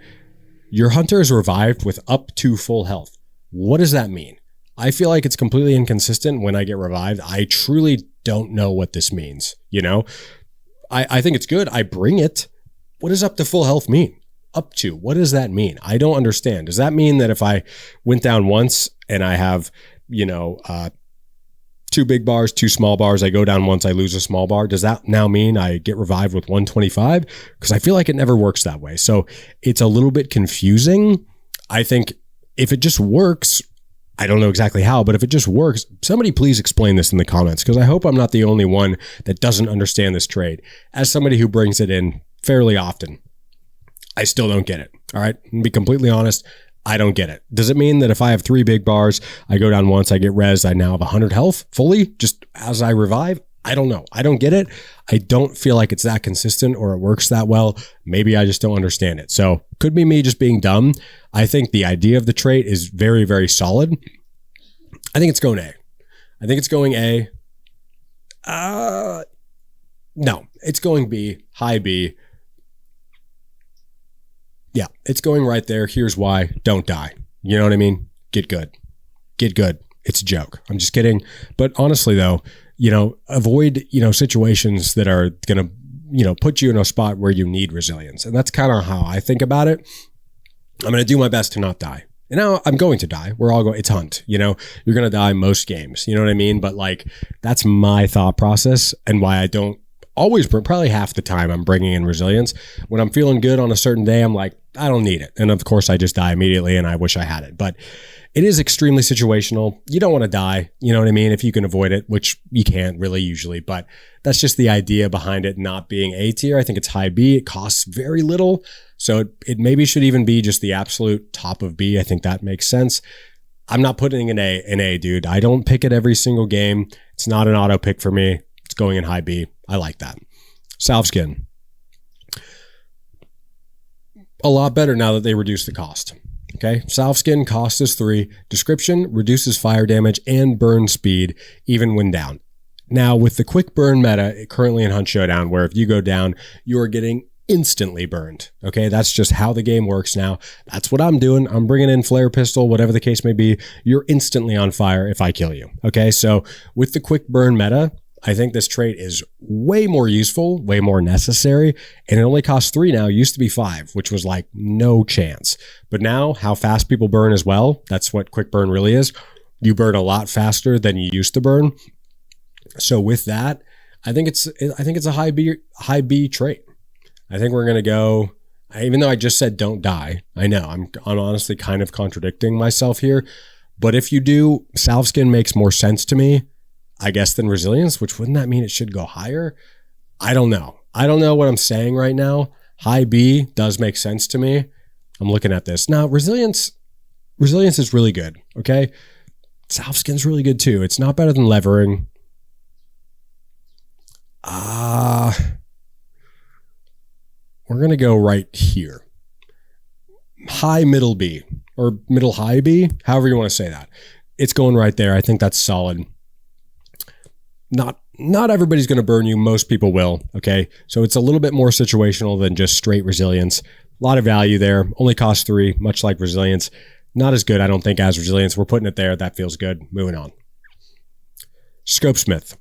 Your hunter is revived with up to full health. What does that mean? I feel like it's completely inconsistent when I get revived. I truly don't know what this means. You know, I think it's good. I bring it. What does up to full health mean? Up to, what does that mean? I don't understand. Does that mean that if I went down once and I have, 2 big bars, 2 small bars, I go down once, I lose a small bar, does that now mean I get revived with 125? Because I feel like it never works that way. So it's a little bit confusing. I think if it just works, I don't know exactly how, but if it just works, somebody please explain this in the comments, because I hope I'm not the only one that doesn't understand this trade. As somebody who brings it in fairly often, I still don't get it. All right. To be completely honest, I don't get it. Does it mean that if I have 3 big bars, I go down once, I get res, I now have 100 health fully just as I revive? I don't know. I don't get it. I don't feel like it's that consistent or it works that well. Maybe I just don't understand it. So could be me just being dumb. I think the idea of the trait is very, very solid. I think it's going A. I think it's going A. No, it's going B, high B. Yeah, it's going right there. Here's why. Don't die. You know what I mean? Get good. Get good. It's a joke. I'm just kidding. But honestly, though, avoid, situations that are going to, put you in a spot where you need resilience. And that's kind of how I think about it. I'm going to do my best to not die. And now I'm going to die. We're all going, it's hunt, you're going to die most games. You know what I mean? But that's my thought process and why I don't always, probably half the time I'm bringing in resilience. When I'm feeling good on a certain day, I'm like, I don't need it. And of course I just die immediately and I wish I had it, but it is extremely situational. You don't want to die. You know what I mean? If you can avoid it, which you can't really usually, but that's just the idea behind it not being A tier. I think it's high B. It costs very little. So it maybe should even be just the absolute top of B. I think that makes sense. I'm not putting an A, dude. I don't pick it every single game. It's not an auto pick for me. It's going in high B. I like that. Salve skin. A lot better now that they reduced the cost. Okay. Salve skin cost is 3. Description reduces fire damage and burn speed even when down. Now with the quick burn meta currently in Hunt Showdown, where if you go down, you are getting instantly burned. Okay. That's just how the game works now. That's what I'm doing. I'm bringing in flare pistol, whatever the case may be. You're instantly on fire if I kill you. Okay. So with the quick burn meta, I think this trait is way more useful, way more necessary, and it only costs 3 now. It used to be 5, which was like no chance. But now how fast people burn as well, that's what quick burn really is. You burn a lot faster than you used to burn. So with that, I think it's a high B trait. I think we're going to go, even though I just said don't die. I know I'm honestly kind of contradicting myself here, but if you do, salve skin makes more sense to me, I guess, than resilience, which wouldn't that mean it should go higher? I don't know. I don't know what I'm saying right now. High B does make sense to me. I'm looking at this. Now, resilience is really good, okay? Salve skin's really good too. It's not better than levering. We're going to go right here. High middle B or middle high B, however you want to say that. It's going right there. I think that's solid. Not everybody's going to burn you. Most people will. Okay. So it's a little bit more situational than just straight resilience. A lot of value there. Only costs 3, much like resilience. Not as good, I don't think, as resilience. We're putting it there. That feels good. Moving on. Scopesmith.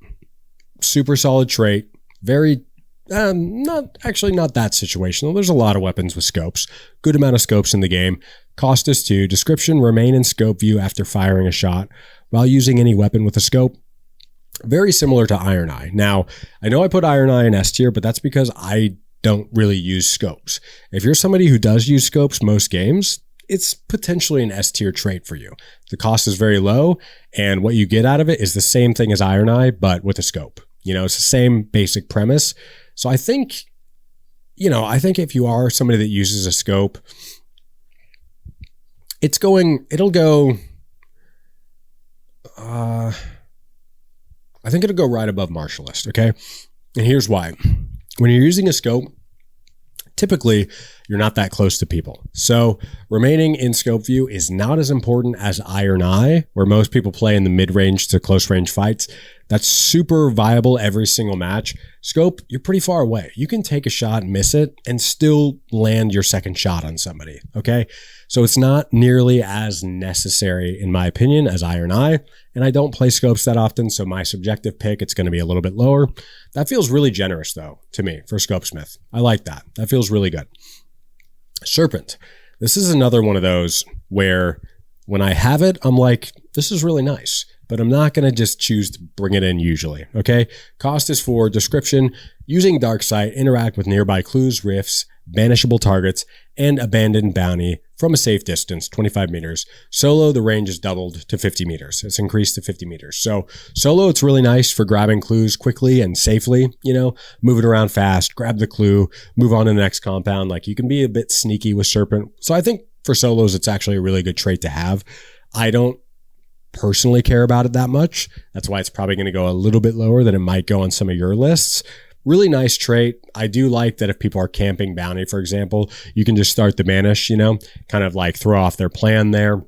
Super solid trait. Very, not that situational. There's a lot of weapons with scopes. Good amount of scopes in the game. Cost is 2. Description, remain in scope view after firing a shot while using any weapon with a scope. Very similar to Iron Eye. Now, I know I put Iron Eye in S tier, but that's because I don't really use scopes. If you're somebody who does use scopes most games, it's potentially an S tier trait for you. The cost is very low, and what you get out of it is the same thing as Iron Eye, but with a scope. It's the same basic premise. So I think if you are somebody that uses a scope, it'll go, I think it'll go right above Martialist, okay? And here's why. When you're using a scope, typically you're not that close to people. So remaining in scope view is not as important as Iron Eye, where most people play in the mid-range to close-range fights. That's super viable every single match. Scope, you're pretty far away. You can take a shot, miss it, and still land your second shot on somebody, okay? So it's not nearly as necessary, in my opinion, as Iron Eye, and I don't play scopes that often, so my subjective pick, it's going to be a little bit lower. That feels really generous, though, to me, for Scopesmith. I like that. That feels really good. Serpent. This is another one of those where when I have it, I'm like, this is really nice, but I'm not going to just choose to bring it in usually, okay? Cost is 4. Description, using Dark Sight, interact with nearby clues, rifts, banishable targets, and abandoned bounty from a safe distance, 25 meters. Solo, the range is doubled to 50 meters. It's increased to 50 meters. So solo, it's really nice for grabbing clues quickly and safely, you know, moving around fast, grab the clue, move on to the next compound. Like you can be a bit sneaky with Serpent. So I think for solos, it's actually a really good trait to have. I don't personally care about it that much. That's why it's probably going to go a little bit lower than it might go on some of your lists. Really nice trait. I do like that if people are camping bounty, for example, you can just start the banish, you know, kind of like throw off their plan there.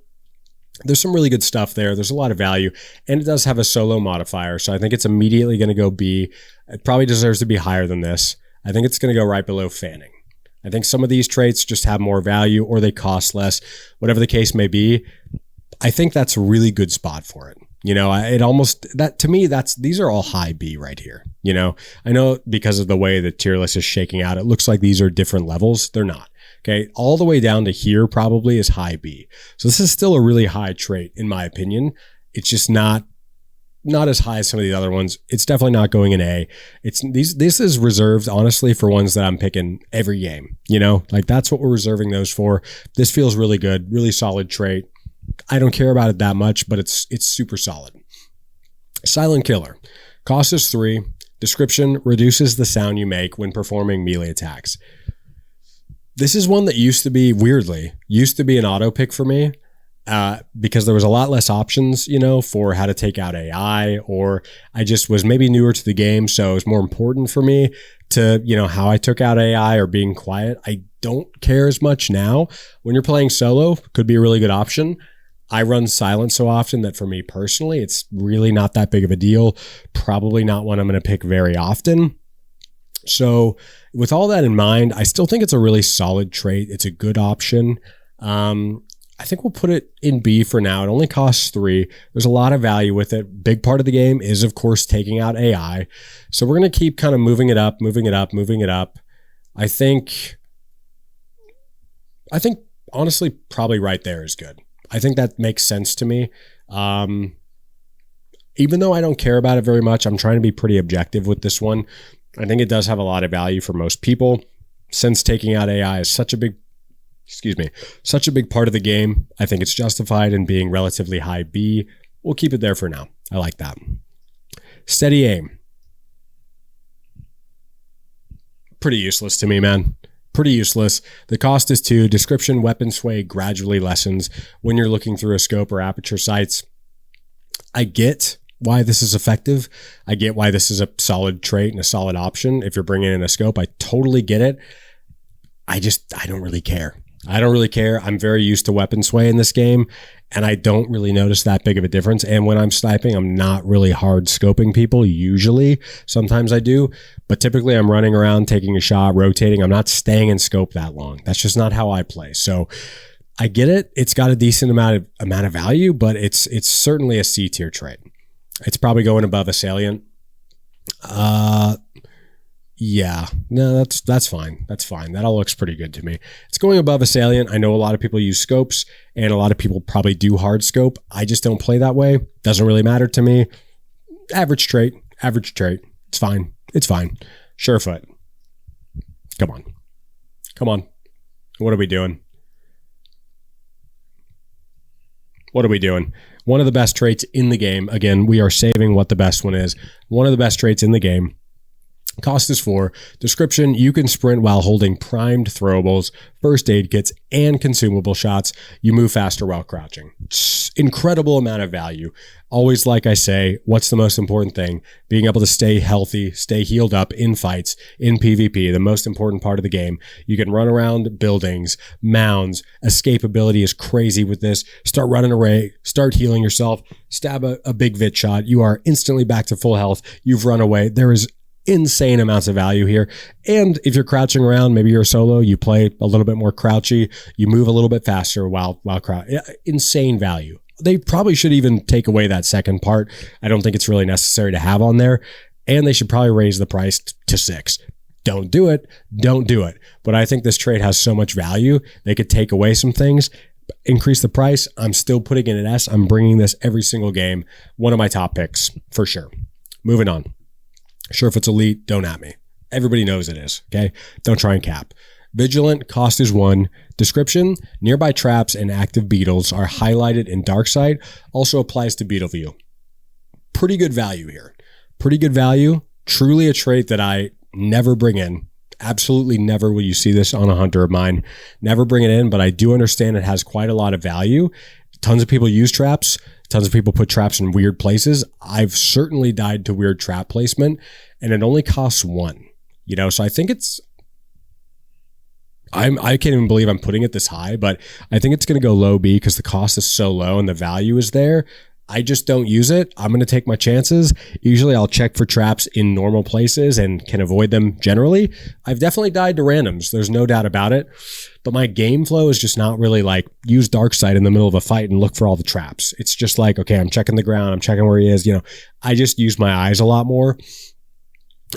There's some really good stuff there. There's a lot of value, and it does have a solo modifier. So I think it's immediately going to go B. It probably deserves to be higher than this. I think it's going to go right below fanning. I think some of these traits just have more value or they cost less, whatever the case may be. I think that's a really good spot for it. You know, it almost, that to me, these are all high B right here. You know, I know because of the way the tier list is shaking out, it looks like these are different levels. They're not. Okay. All the way down to here probably is high B. So this is still a really high trait in my opinion. It's just not as high as some of the other ones. It's definitely not going in A. This is reserved honestly for ones that I'm picking every game. You know, like that's what we're reserving those for. This feels really good, really solid trait. I don't care about it that much, but it's super solid. Silent Killer. Cost is 3. Description, reduces the sound you make when performing melee attacks. This is one that used to be an auto pick for me because there was a lot less options, you know, for how to take out AI, or I just was maybe newer to the game. So it was more important for me to, you know, how I took out AI or being quiet. I don't care as much now. When you're playing solo, could be a really good option. I run silent so often that for me personally, it's really not that big of a deal. Probably not one I'm going to pick very often. So with all that in mind, I still think it's a really solid trait. It's a good option. I think we'll put it in B for now. It only costs 3. There's a lot of value with it. Big part of the game is, of course, taking out AI. So we're going to keep kind of moving it up. I think honestly, probably right there is good. I think that makes sense to me. Even though I don't care about it very much, I'm trying to be pretty objective with this one. I think it does have a lot of value for most people. Since taking out AI is such a big part of the game, I think it's justified in being relatively high B. We'll keep it there for now. I like that. Steady aim. Pretty useless to me, man. Pretty useless. The cost is 2. Description, weapon sway gradually lessens when you're looking through a scope or aperture sights. I get why this is effective. I get why this is a solid trait and a solid option if you're bringing in a scope. I totally get it. I don't really care. I'm very used to weapon sway in this game, and I don't really notice that big of a difference. And when I'm sniping, I'm not really hard scoping people usually. Sometimes I do, but typically I'm running around, taking a shot, rotating. I'm not staying in scope that long. That's just not how I play. So I get it. It's got a decent amount of value, but it's certainly a C tier trait. It's probably going above Assailant. Yeah, no, that's fine. That's fine. That all looks pretty good to me. It's going above Assailant. I know a lot of people use scopes, and a lot of people probably do hard scope. I just don't play that way. Doesn't really matter to me. Average trait. It's fine. Surefoot. Come on. What are we doing? One of the best traits in the game. Again, we are saving what the best one is. One of the best traits in the game. Cost is 4. Description, you can sprint while holding primed throwables, first aid kits, and consumable shots. You move faster while crouching. It's incredible amount of value. Always, like I say, what's the most important thing? Being able to stay healthy, stay healed up in fights, in PvP, the most important part of the game. You can run around buildings, mounds, escapability is crazy with this. Start running away, start healing yourself, stab a big vit shot. You are instantly back to full health. You've run away. There is insane amounts of value here. And if you're crouching around, maybe you're a solo, you play a little bit more crouchy, you move a little bit faster while crouch. Insane value. They probably should even take away that second part. I don't think it's really necessary to have on there. And they should probably raise the price to 6. Don't do it. Don't do it. But I think this trait has so much value. They could take away some things, increase the price. I'm still putting it at S. I'm bringing this every single game. One of my top picks for sure. Moving on. Sure, if it's elite, don't at me. Everybody knows it is, okay? Don't try and cap. Vigilant, cost is 1. Description, nearby traps and active beetles are highlighted in dark sight. Also applies to beetle view. Pretty good value here. Pretty good value. Truly a trait that I never bring in. Absolutely never will you see this on a hunter of mine. Never bring it in, but I do understand it has quite a lot of value. Tons of people use traps. Tons of people put traps in weird places. I've certainly died to weird trap placement, and it only costs 1. You know, so I think it's... I can't even believe I'm putting it this high, but I think it's going to go low B because the cost is so low and the value is there. I just don't use it. I'm going to take my chances. Usually I'll check for traps in normal places and can avoid them generally. I've definitely died to randoms. There's no doubt about it. But my game flow is just not really like use dark sight in the middle of a fight and look for all the traps. It's just like, okay, I'm checking the ground. I'm checking where he is. You know, I just use my eyes a lot more.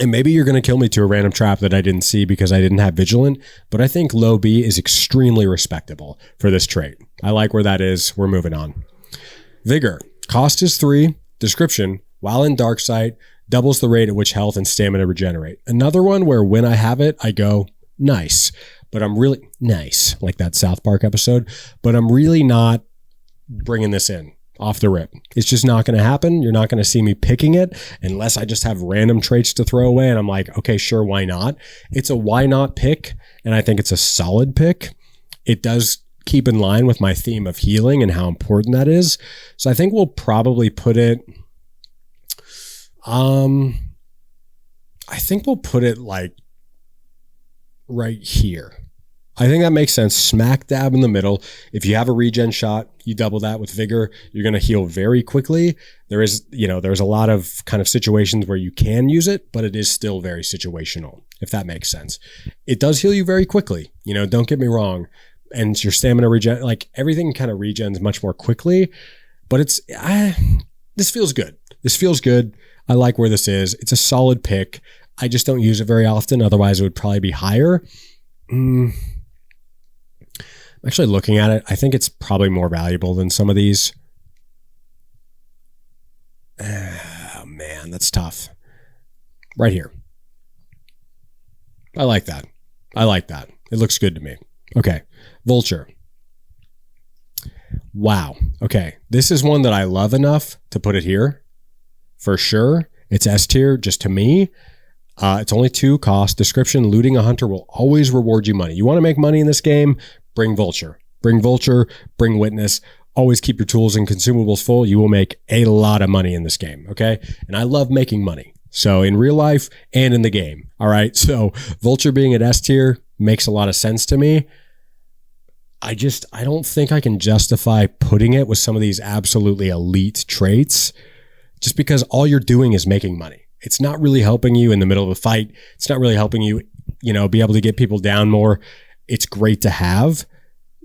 And maybe you're going to kill me to a random trap that I didn't see because I didn't have Vigilant. But I think low B is extremely respectable for this trait. I like where that is. We're moving on. Vigor. Cost is 3. Description, while in dark sight, doubles the rate at which health and stamina regenerate. Another one where when I have it, I go, nice. But I'm really, nice, like that South Park episode. But I'm really not bringing this in off the rip. It's just not going to happen. You're not going to see me picking it unless I just have random traits to throw away. And I'm like, okay, sure, why not? It's a why not pick. And I think it's a solid pick. It does keep in line with my theme of healing and how important that is. So I think we'll probably put it, I think we'll put it like right here. I think that makes sense. Smack dab in the middle. If you have a regen shot, you double that with vigor, you're going to heal very quickly. There's a lot of kind of situations where you can use it, but it is still very situational, if that makes sense. It does heal you very quickly. You know, don't get me wrong. And your stamina regen, like everything kind of regens much more quickly, but this feels good. This feels good. I like where this is. It's a solid pick. I just don't use it very often. Otherwise it would probably be higher. I'm actually looking at it. I think it's probably more valuable than some of these. Oh man, that's tough. Right here. I like that. I like that. It looks good to me. Okay. Vulture. Wow. Okay. This is one that I love enough to put it here. For sure. It's S tier just to me. It's only 2 cost. Description, looting a hunter will always reward you money. You want to make money in this game? Bring Vulture. Bring Vulture. Bring Witness. Always keep your tools and consumables full. You will make a lot of money in this game. Okay. And I love making money. So in real life and in the game. All right. So Vulture being at S tier makes a lot of sense to me. I don't think I can justify putting it with some of these absolutely elite traits just because all you're doing is making money. It's not really helping you in the middle of a fight. It's not really helping you, be able to get people down more. It's great to have.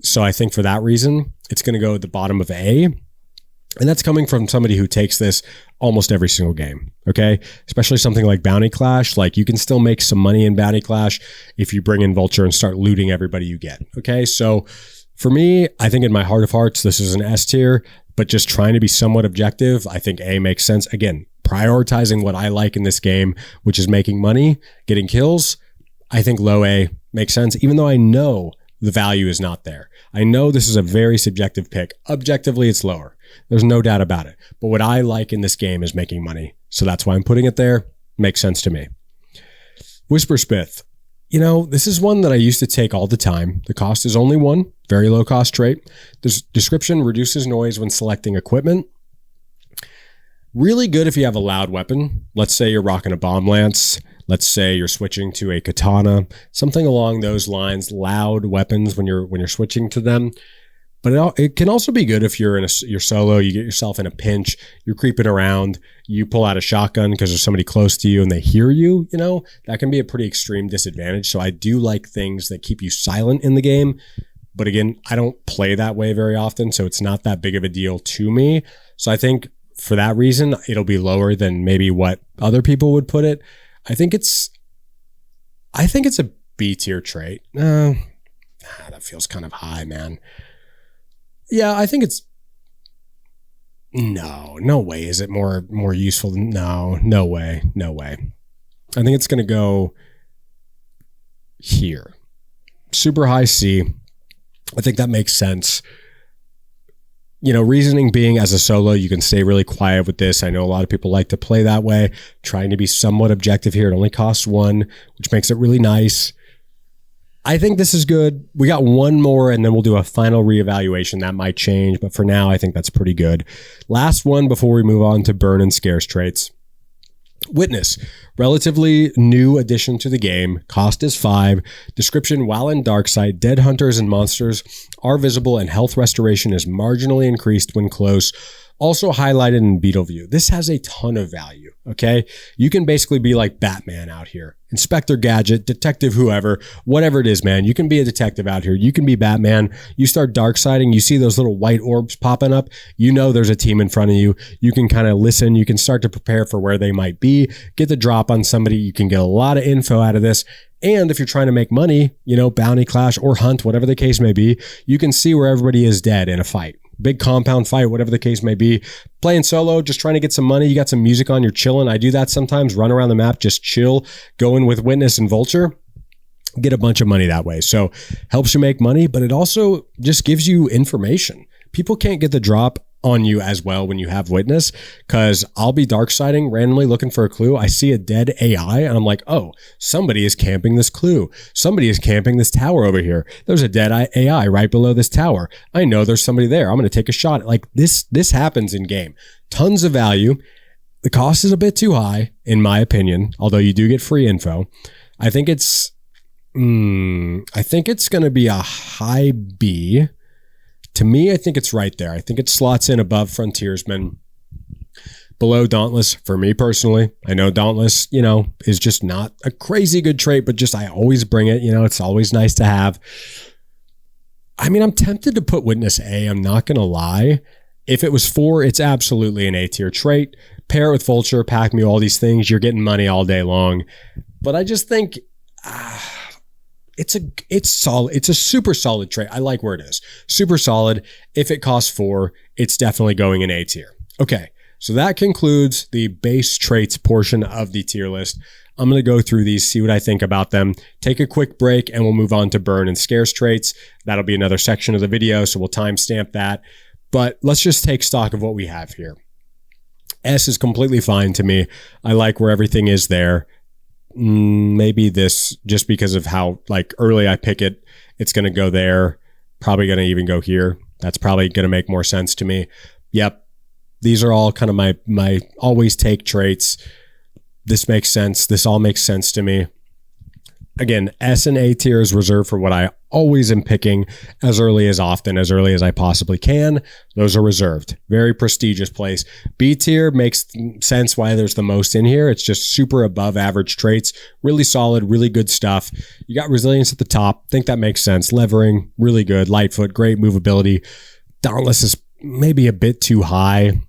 So I think for that reason, it's going to go at the bottom of A. And that's coming from somebody who takes this almost every single game, okay? Especially something like Bounty Clash. Like you can still make some money in Bounty Clash if you bring in Vulture and start looting everybody you get, okay? So for me, I think in my heart of hearts, this is an S tier, but just trying to be somewhat objective, I think A makes sense. Again, prioritizing what I like in this game, which is making money, getting kills. I think low A makes sense, even though I know the value is not there. I know this is a very subjective pick. Objectively, it's lower. There's no doubt about it. But what I like in this game is making money. So that's why I'm putting it there. Makes sense to me. Whispersmith. This is one that I used to take all the time. The cost is only 1, very low cost trait. The description: reduces noise when selecting equipment. Really good if you have a loud weapon. Let's say you're rocking a bomb lance. Let's say you're switching to a katana, something along those lines. Loud weapons when you're switching to them. But it can also be good if you're you're solo, you get yourself in a pinch, you're creeping around, you pull out a shotgun because there's somebody close to you and they hear you, that can be a pretty extreme disadvantage. So I do like things that keep you silent in the game. But again, I don't play that way very often, so it's not that big of a deal to me. So I think for that reason, it'll be lower than maybe what other people would put it. I think it's a B tier trait. That feels kind of high, man. Yeah, I think it's no way. Is it more useful? No way. I think it's going to go here. Super high C. I think that makes sense. Reasoning being, as a solo, you can stay really quiet with this. I know a lot of people like to play that way, trying to be somewhat objective here. It only costs 1, which makes it really nice. I think this is good. We got one more and then we'll do a final reevaluation. That might change, but for now, I think that's pretty good. Last one before we move on to burn and scarce traits. Witness, relatively new addition to the game. Cost is 5. Description: while in Darksight, dead hunters and monsters are visible and health restoration is marginally increased when close. Also highlighted in beetle view. This has a ton of value, okay? You can basically be like Batman out here. Inspector Gadget, Detective whoever, whatever it is, man. You can be a detective out here. You can be Batman. You start darksighting. You see those little white orbs popping up. There's a team in front of you. You can kind of listen. You can start to prepare for where they might be. Get the drop on somebody. You can get a lot of info out of this. And if you're trying to make money, bounty clash or hunt, whatever the case may be, you can see where everybody is dead in a fight. Big compound fight, whatever the case may be. Playing solo, just trying to get some money. You got some music on, you're chilling. I do that sometimes. Run around the map, just chill. Go in with Witness and Vulture. Get a bunch of money that way. So helps you make money, but it also just gives you information. People can't get the drop on you as well when you have Witness, because I'll be darksighting randomly looking for a clue. I see a dead AI and I'm like, oh, somebody is camping this clue. Somebody is camping this tower over here. There's a dead AI right below this tower. I know there's somebody there. I'm going to take a shot. Like this happens in game. Tons of value. The cost is a bit too high, in my opinion, although you do get free info. I think it's going to be a high B. To me, I think it's right there. I think it slots in above Frontiersman, below Dauntless for me personally. I know Dauntless, is just not a crazy good trait, but just I always bring it. It's always nice to have. I'm tempted to put Witness A. I'm not going to lie. If it was 4, it's absolutely an A tier trait. Pair it with Vulture, Pack Me, all these things. You're getting money all day long. But I just think... It's solid. It's a super solid trait. I like where it is. Super solid. If it costs 4, it's definitely going in A tier. Okay, so that concludes the base traits portion of the tier list. I'm going to go through these, see what I think about them, take a quick break, and we'll move on to burn and scarce traits. That'll be another section of the video, so we'll timestamp that. But let's just take stock of what we have here. S is completely fine to me. I like where everything is there. Maybe this, just because of how early I pick it, it's going to go there. Probably going to even go here. That's probably going to make more sense to me. Yep. These are all kind of my always take traits. This makes sense. This all makes sense to me. Again, S and A tier is reserved for what I always am picking as early as I possibly can. Those are reserved. Very prestigious place. B tier makes sense why there's the most in here. It's just super above average traits. Really solid, really good stuff. You got resilience at the top. Think that makes sense. Levering, really good. Lightfoot, great movability. Dauntless is maybe a bit too high.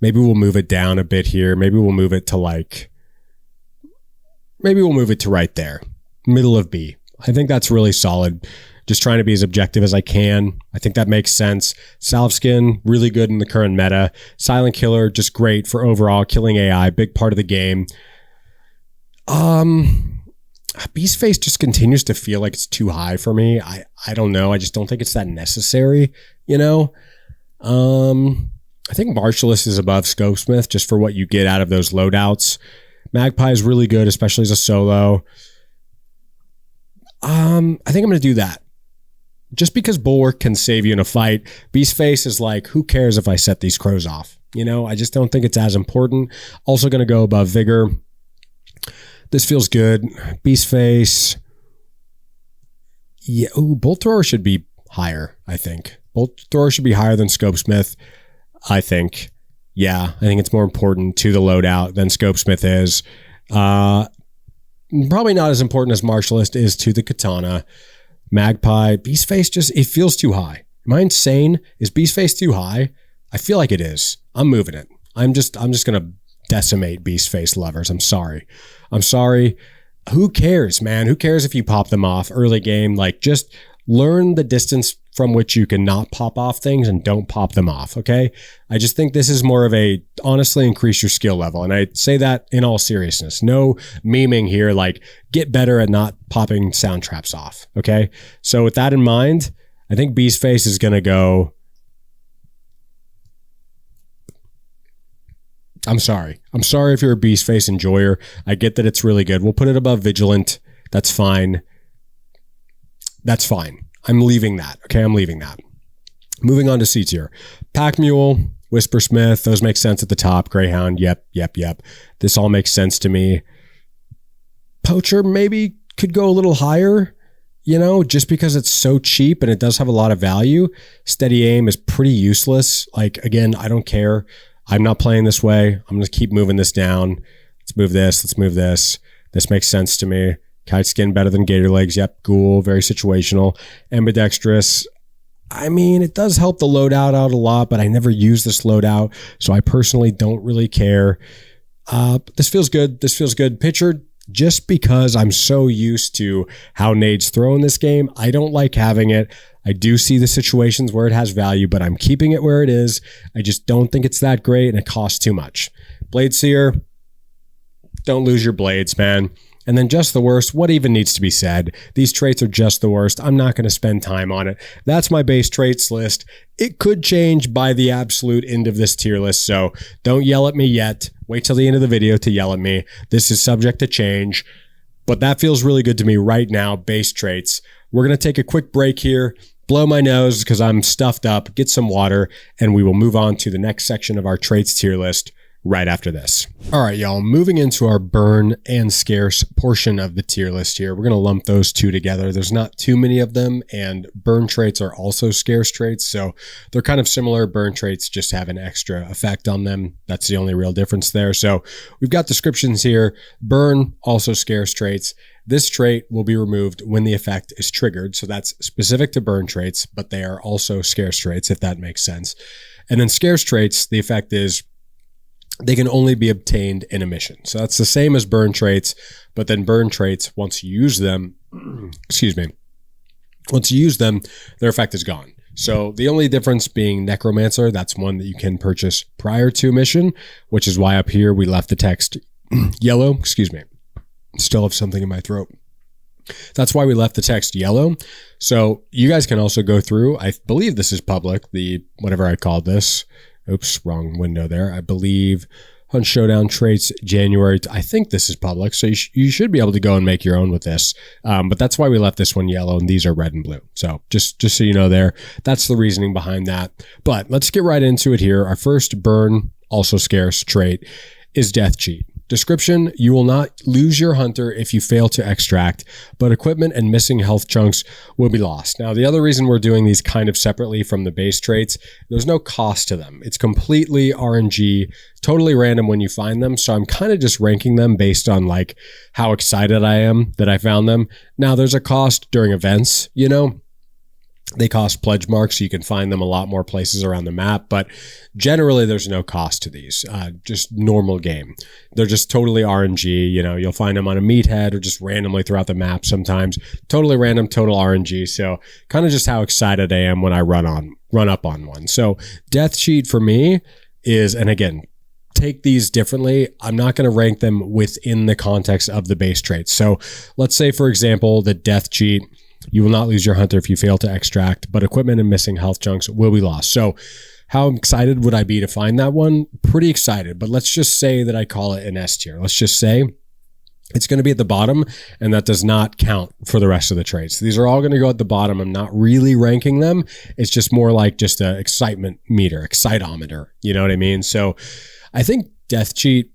Maybe we'll move it down a bit here. Maybe we'll move it to right there, middle of B. I think that's really solid. Just trying to be as objective as I can. I think that makes sense. Salve Skin, really good in the current meta. Silent Killer, just great for overall killing AI, big part of the game. Beast Face just continues to feel like it's too high for me. I don't know. I just don't think it's that necessary, I think Martialist is above Scopesmith just for what you get out of those loadouts. Magpie is really good, especially as a solo. I think I'm going to do that. Just because Bulwark can save you in a fight, Beast Face is like, who cares if I set these crows off? You know, I just don't think it's as important. Also going to go above Vigor. This feels good. Beast Face. Yeah, ooh, Bolt Thrower should be higher, I think. Bolt Thrower should be higher than Scopesmith, I think. Yeah, I think it's more important to the loadout than Scopesmith is. Probably not as important as Martialist is to the Katana. Magpie, Beast Face, just, it feels too high. Am I insane? Is Beast Face too high? I feel like it is. I'm moving it. I'm just going to decimate Beast Face lovers. I'm sorry. Who cares, man? Who cares if you pop them off early game? Like, just learn the distance from which you can not pop off things and don't pop them off, okay? I just think this is more of a, honestly, increase your skill level. And I say that in all seriousness. No memeing here, like, get better at not popping sound traps off, okay? So with that in mind, I think Beast Face is going to go... I'm sorry if you're a Beast Face enjoyer. I get that it's really good. We'll put it above Vigilant. That's fine. I'm leaving that. Okay, I'm leaving that. Moving on to C tier. Pack Mule, Whispersmith, those make sense at the top. Greyhound, yep. This all makes sense to me. Poacher maybe could go a little higher, you know, just because it's so cheap and it does have a lot of value. Steady Aim is pretty useless. Like, again, I don't care. I'm not playing this way. I'm going to keep moving this down. Let's move this. This makes sense to me. Kite Skin better than Gator Legs. Yep. Ghoul, very situational. Ambidextrous. I mean, it does help the loadout out a lot, but I never use this loadout, so I personally don't really care. This feels good. Pitcher, just because I'm so used to how Nade's throw in this game, I don't like having it. I do see the situations where it has value, but I'm keeping it where it is. I just don't think it's that great, and it costs too much. Blade Seer, don't lose your blades, man. And then just the worst, what even needs to be said? These traits are just the worst. I'm not going to spend time on it. That's my base traits list. It could change by the absolute end of this tier list, so don't yell at me yet. Wait till the end of the video to yell at me. This is subject to change, but that feels really good to me right now, base traits. We're going to take a quick break here, blow my nose because I'm stuffed up, get some water, and we will move on to the next section of our traits tier list right after this. All right, y'all, moving into our burn and scarce portion of the tier list here. We're going to lump those two together. There's not too many of them, and burn traits are also scarce traits, so they're kind of similar. Burn traits just have an extra effect on them. That's the only real difference there. So we've got descriptions here. Burn, also scarce traits. This trait will be removed when the effect is triggered, so that's specific to burn traits, but they are also scarce traits, if that makes sense. And then scarce traits, the effect is they can only be obtained in a mission. So that's the same as burn traits, but then burn traits, once you use them, once you use them, their effect is gone. So the only difference being Necromancer, that's one that you can purchase prior to a mission, which is why up here we left the text yellow. Still have something in my throat. That's why we left the text yellow. So you guys can also go through, I believe this is public, the whatever I called this. Oops, wrong window there. I believe Hunt Showdown traits January. I think this is public, so you should be able to go and make your own with this. But that's why we left this one yellow, and these are red and blue. So just so you know there, that's the reasoning behind that. But let's get right into it here. Our first burn, also scarce trait, is Death Cheat. Description, you will not lose your hunter if you fail to extract, but equipment and missing health chunks will be lost. Now, the other reason we're doing these kind of separately from the base traits, there's no cost to them. It's completely RNG, totally random when you find them. So I'm kind of just ranking them based on like how excited I am that I found them. Now, there's a cost during events, you know. They cost pledge marks, so you can find them a lot more places around the map, but generally there's no cost to these, just normal game. They're just totally RNG, you know, you'll find them on a meathead or just randomly throughout the map sometimes. Totally random, total RNG, so kind of just how excited I am when I run up on one. So Death Cheat for me is, and again, take these differently. I'm not going to rank them within the context of the base traits. So let's say, for example, the Death Cheat, you will not lose your hunter if you fail to extract, but equipment and missing health chunks will be lost. So how excited would I be to find that one? Pretty excited, but let's just say that I call it an S tier. Let's just say it's going to be at the bottom, and that does not count for the rest of the traits. These are all going to go at the bottom. I'm not really ranking them. It's just more like just a excitement meter, excitometer. You know what I mean? So I think Death Cheat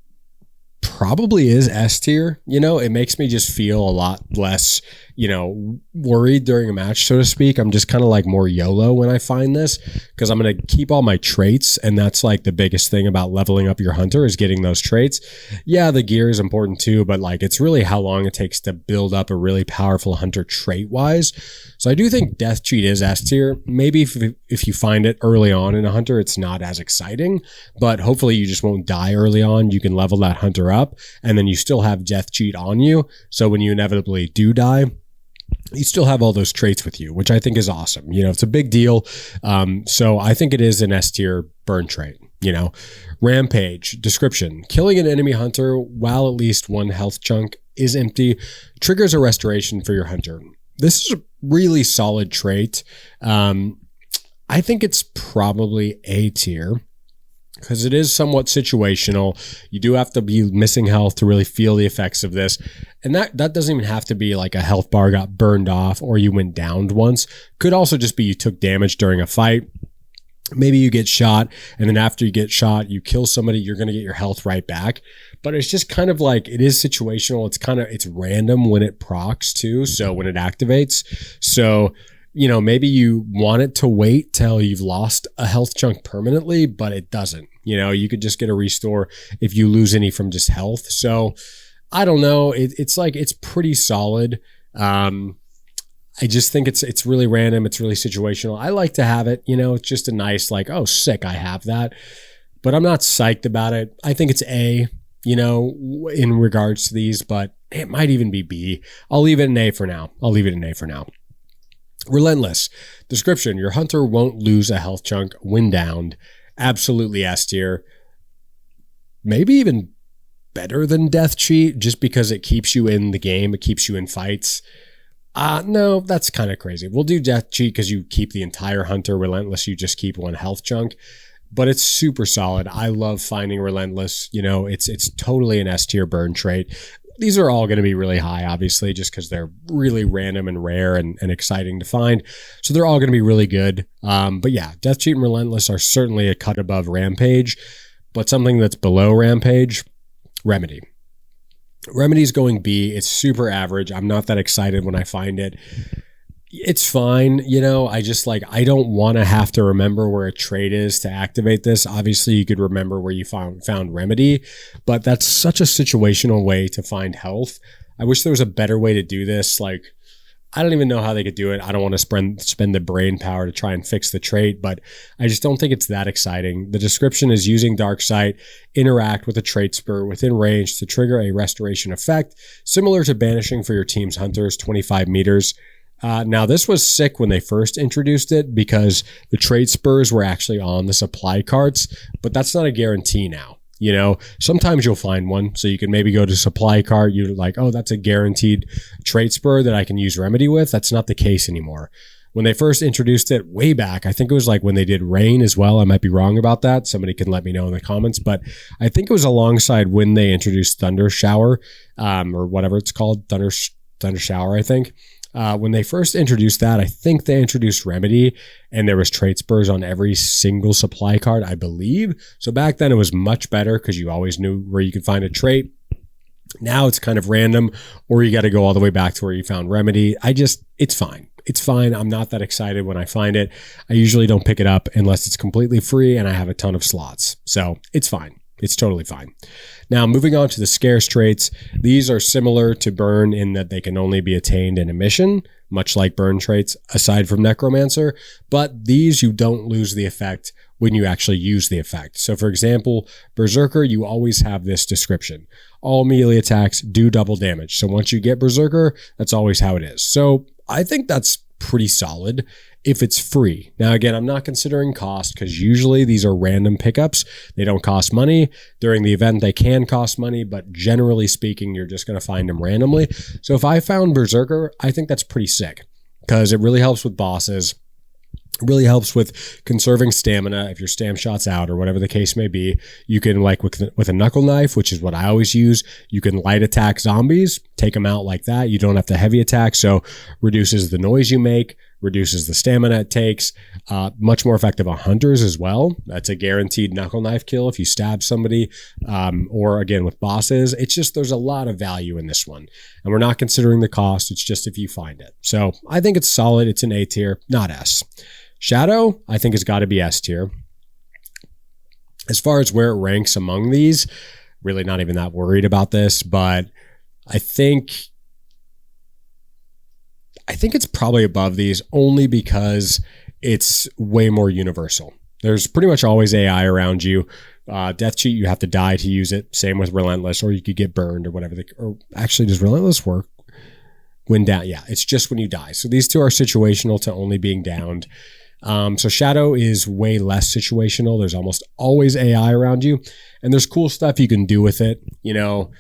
probably is S tier. You know, it makes me just feel a lot less, you know, worried during a match, so to speak. I'm just kind of like more YOLO when I find this, because I'm going to keep all my traits. And that's like the biggest thing about leveling up your hunter, is getting those traits. Yeah, the gear is important too, but like it's really how long it takes to build up a really powerful hunter trait wise. So I do think Death Cheat is S tier. Maybe if you find it early on in a hunter, it's not as exciting, but hopefully you just won't die early on. You can level that hunter up, and then you still have Death Cheat on you. So when you inevitably do die, you still have all those traits with you, which I think is awesome. You know, it's a big deal. So I think it is an S tier burn trait. You know, Rampage description: killing an enemy hunter while at least one health chunk is empty triggers a restoration for your hunter. This is a really solid trait. I think it's probably A tier, because it is somewhat situational. You do have to be missing health to really feel the effects of this. And that doesn't even have to be like a health bar got burned off or you went downed once. Could also just be you took damage during a fight. Maybe you get shot, and then after you get shot, you kill somebody, you're going to get your health right back. But it's just kind of like, it is situational. It's random when it procs too. So when it activates. So, you know, maybe you want it to wait till you've lost a health chunk permanently, but it doesn't. You know, you could just get a restore if you lose any from just health. So I don't know. It's like, it's pretty solid. I just think it's really random. It's really situational. I like to have it, you know, it's just a nice like, oh, sick, I have that. But I'm not psyched about it. I think it's A, you know, in regards to these, but it might even be B. I'll leave it an A for now. Relentless description: your hunter won't lose a health chunk when downed. Absolutely S tier. Maybe even better than Death Cheat, just because it keeps you in the game. It keeps you in fights. No, that's kind of crazy. We'll do Death Cheat because you keep the entire hunter. Relentless, you just keep one health chunk. But it's super solid. I love finding Relentless. You know, it's totally an S tier burn trait. These are all going to be really high, obviously, just because they're really random and rare and exciting to find. So they're all going to be really good. But yeah, Death Cheat and Relentless are certainly a cut above Rampage. But something that's below Rampage, Remedy. Remedy's going B. It's super average. I'm not that excited when I find it. It's fine. You know, I just like, I don't want to have to remember where a trait is to activate this. Obviously, you could remember where you found Remedy, but that's such a situational way to find health. I wish there was a better way to do this. Like, I don't even know how they could do it. I don't want to spend the brain power to try and fix the trait, but I just don't think it's that exciting. The description is: using Dark Sight, interact with a trait spur within range to trigger a restoration effect, similar to banishing for your team's hunters 25 meters. Now, this was sick when they first introduced it, because the trait spurs were actually on the supply carts, but that's not a guarantee now. You know, sometimes you'll find one. So you can maybe go to supply cart. You're like, oh, that's a guaranteed trait spur that I can use Remedy with. That's not the case anymore. When they first introduced it way back, I think it was like when they did Rain as well. I might be wrong about that. Somebody can let me know in the comments, but I think it was alongside when they introduced Thunder Shower, or whatever it's called, Thunder Shower, I think. When they first introduced that, I think they introduced Remedy, and there was trait spurs on every single supply card, I believe. So back then it was much better because you always knew where you could find a trait. Now it's kind of random, or you got to go all the way back to where you found Remedy. It's fine. It's fine. I'm not that excited when I find it. I usually don't pick it up unless it's completely free and I have a ton of slots. So it's fine. It's totally fine. Now, moving on to the Scarce traits. These are similar to Burn in that they can only be attained in a mission, much like Burn traits, aside from Necromancer. But these, you don't lose the effect when you actually use the effect. So for example, Berserker, you always have this description: all melee attacks do double damage. So once you get Berserker, that's always how it is. So I think that's pretty solid if it's free. Now, again, I'm not considering cost, because usually these are random pickups. They don't cost money. During the event, they can cost money, but generally speaking, you're just going to find them randomly. So if I found Berserker, I think that's pretty sick, because it really helps with bosses. Really helps with conserving stamina if your stam shot's out or whatever the case may be. You can, like with a knuckle knife, which is what I always use, you can light attack zombies, take them out like that. You don't have to heavy attack, so reduces the noise you make, reduces the stamina it takes. Much more effective on hunters as well. That's a guaranteed knuckle knife kill if you stab somebody, or again with bosses. It's just, there's a lot of value in this one, and we're not considering the cost. It's just if you find it. So I think it's solid. It's an A tier, not S. Shadow, I think, has got to be S tier. As far as where it ranks among these, really not even that worried about this, but I think it's probably above these only because it's way more universal. There's pretty much always AI around you. Death cheat, you have to die to use it. Same with Relentless, or you could get burned or whatever. Or actually, does Relentless work when down? Yeah, it's just when you die. So these two are situational to only being downed. So Shadow is way less situational. There's almost always AI around you, and there's cool stuff you can do with it. You know,